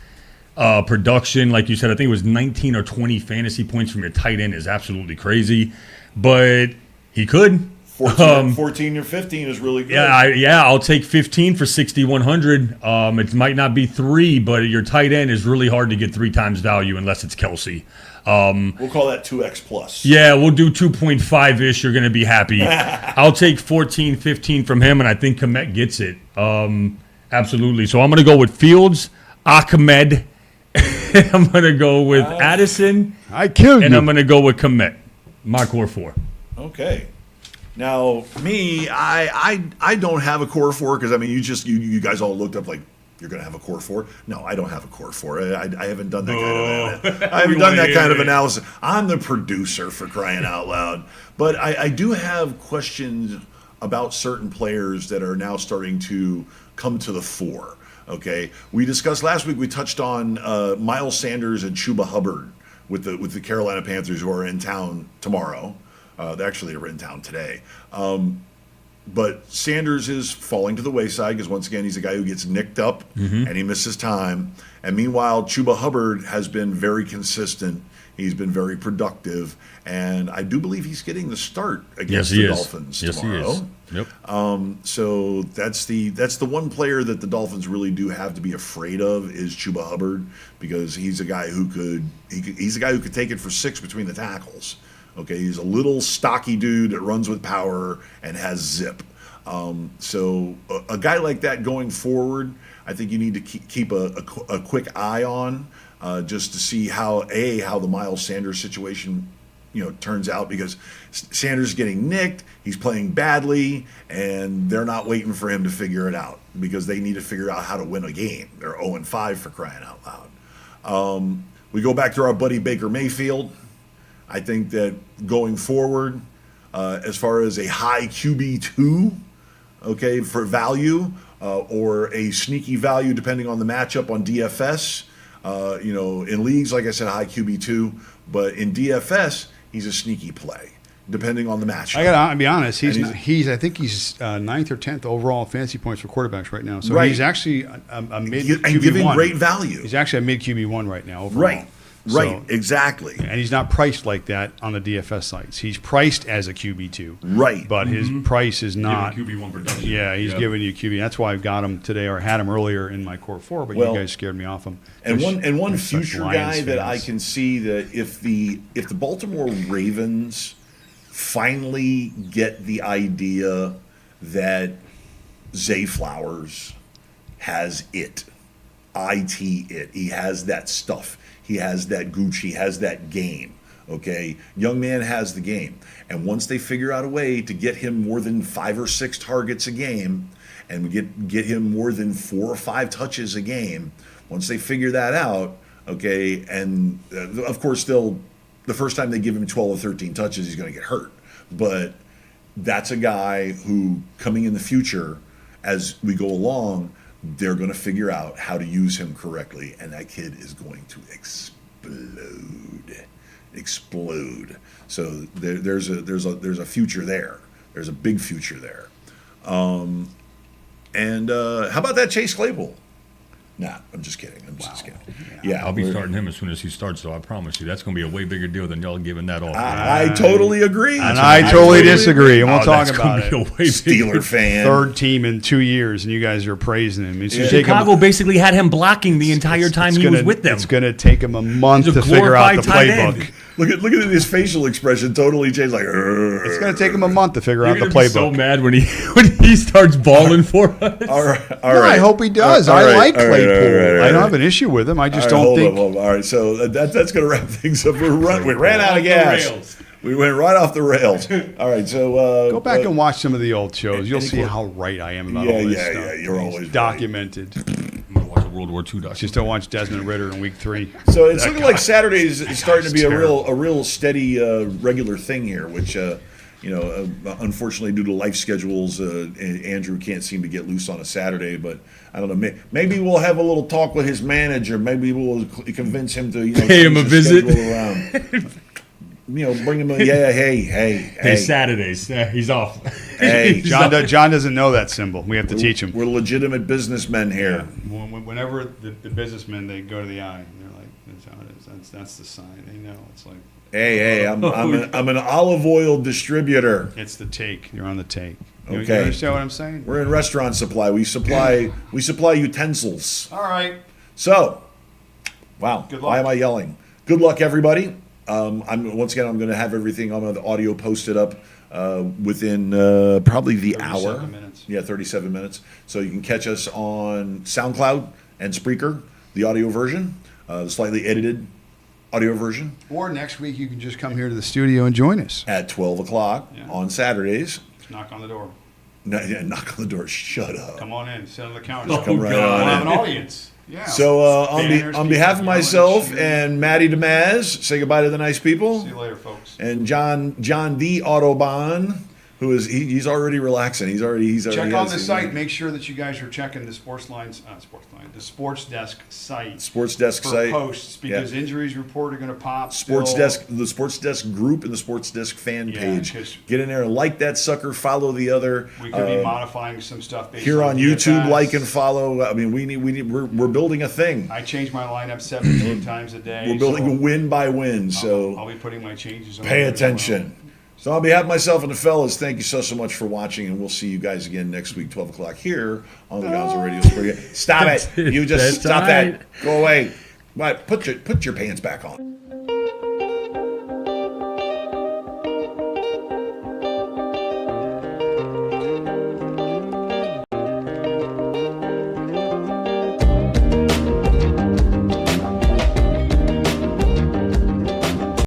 production. Like you said, I think it was 19 or 20 fantasy points from your tight end is absolutely crazy. But he could. 14 or 15 is really good. I'll take 15 for 6,100. It might not be 3, but your tight end is really hard to get 3 times value unless it's Kelsey. We'll call that 2x plus. Yeah, we'll do 2.5-ish. You're going to be happy. I'll take 14, 15 from him, and I think Kmet gets it. Absolutely. So I'm going to go with Fields, Ahmed. I'm going to go with Addison. I killed you. And I'm going to go with Kmet. My core 4. Okay. Now, me, I don't have a core 4 because, I mean, you guys all looked up like, you're going to have a core 4? No, I don't have a core 4. I haven't done that kind of analysis. I'm the producer, for crying out loud. But I do have questions about certain players that are now starting to come to the fore. Okay, we discussed last week. We touched on Miles Sanders and Chuba Hubbard with the Carolina Panthers, who are in town tomorrow. They're in town today. But Sanders is falling to the wayside because, once again, he's a guy who gets nicked up and he misses time. And meanwhile, Chuba Hubbard has been very consistent. He's been very productive. And I do believe he's getting the start against the Dolphins tomorrow. Yes, he is. Yep. So that's the one player that the Dolphins really do have to be afraid of is Chuba Hubbard, because he's a guy who could take it for 6 between the tackles. Okay, he's a little stocky dude that runs with power and has zip. So a guy like that going forward, I think you need to keep a quick eye on just to see how the Miles Sanders situation turns out, because Sanders is getting nicked, he's playing badly, and they're not waiting for him to figure it out because they need to figure out how to win a game. They're 0-5 for crying out loud. We go back to our buddy Baker Mayfield. I think that going forward, as far as a high QB2, okay, for value, or a sneaky value depending on the matchup on DFS, in leagues, like I said, high QB2, but in DFS, he's a sneaky play depending on the matchup. I gotta be honest. I think he's 9th or 10th overall fantasy points for quarterbacks right now. So he's actually a mid QB1. And giving great value. He's actually a mid QB1 right now overall. Right, exactly. And he's not priced like that on the DFS sites. He's priced as a QB2. Right. But his price is not. QB1 production. Yeah, he's giving you QB. That's why I've got him today, or had him earlier in my core 4, but you guys scared me off him. And one future guy that I can see that if the Baltimore Ravens finally get the idea that Zay Flowers has it. He has that stuff. He has that gooch. He has that game. Okay, young man has the game, and once they figure out a way to get him more than 5 or 6 targets a game, and we get him more than 4 or 5 touches a game, once they figure that out, okay, and of course the first time they give him 12 or 13 touches, he's going to get hurt, but that's a guy who, coming in the future, as we go along, they're going to figure out how to use him correctly, and that kid is going to explode. So there's a future there. There's a big future there. And how about that Chase Claypool? Nah, I'm just kidding. I'm just kidding. Yeah, I'll be starting him as soon as he starts, though. I promise you, that's going to be a way bigger deal than y'all giving that off. I totally agree. And I totally disagree, and we'll talk that's about gonna be a it. way Steeler bigger. fan. Third team in 2 years, and you guys are praising him. It's gonna take him- Chicago basically had him blocking the entire time it's he gonna- was with them. It's going to take him a month He's a to figure out the glorified tight playbook. end. Look at his facial expression. Totally changed. Like It's going to take him a month to figure out You're the gonna be so playbook. mad when he starts balling for us. all right. No, I hope he does. All I right, like all right, Claypool. all right, all I don't right. have an issue with him. I just All right, don't think. hold up. All right, so that's going to wrap things up. We ran out of gas. rails. We went right off the rails. All right, so Go back and watch some of the old shows. You'll any see quote- how right I am about Yeah, all this yeah, stuff. yeah, you're It's always right. documented. I'm gonna watch a World War II documentary. Just don't watch Desmond Ritter in week 3. So it's looking like Saturdays is starting to be terrible. a real steady regular thing here, which unfortunately due to life schedules, Andrew can't seem to get loose on a Saturday. But I don't know. Maybe we'll have a little talk with his manager. Maybe we'll convince him to Pay him change a the visit. schedule around. Bring him. Hey. Saturdays. He's off. Hey, John doesn't know that symbol. We have to teach him. We're legitimate businessmen here. Whenever the businessmen, they go to the eye, and they're like, that's how it is. That's the sign. They know. It's like, Hey, I'm an olive oil distributor. it's the take. You're on the take. You Okay. understand what I'm saying? We're in restaurant supply. We supply utensils. All right. So, wow. Good luck. Why am I yelling? Good luck, everybody. I'm going to have everything on the audio posted up within probably the 37 hour. minutes. Yeah, 37 minutes. So you can catch us on SoundCloud and Spreaker, the audio version, the slightly edited audio version, Or next week, you can just come here to the studio and join us. at 12 o'clock Yeah. on Saturdays. Knock on the door. Knock on the door. Shut up. Come on in. Sit on the counter. Come right God. on We'll have in. an audience. Yeah. So Banners, on behalf of people yelling, myself shooting. and Matty DeMaz, say goodbye to the nice people. See you later, folks. And John D. Autobahn, who is he's already relaxing. He's already Check on has the his- site. Make sure that you guys are checking the the Sports Desk site Sports Desk for site. posts because injuries report are going to pop. Sports still. Desk, the Sports Desk group and the Sports Desk fan Yeah, page. 'cause- Get in there and like that sucker. Follow the other. We could be modifying some stuff based Here on YouTube, DFS. like and follow. I mean, we're building a thing. I change my lineup 17 times a day. We're building so a win by win. So I'll be putting my changes on pay there as well. attention. So on behalf of myself and the fellas, thank you so much for watching, and we'll see you guys again next week, 12 o'clock here on the Gonzo Radio Spring. Stop it! You just That's stop right. that. Go away. Right, put your pants back on.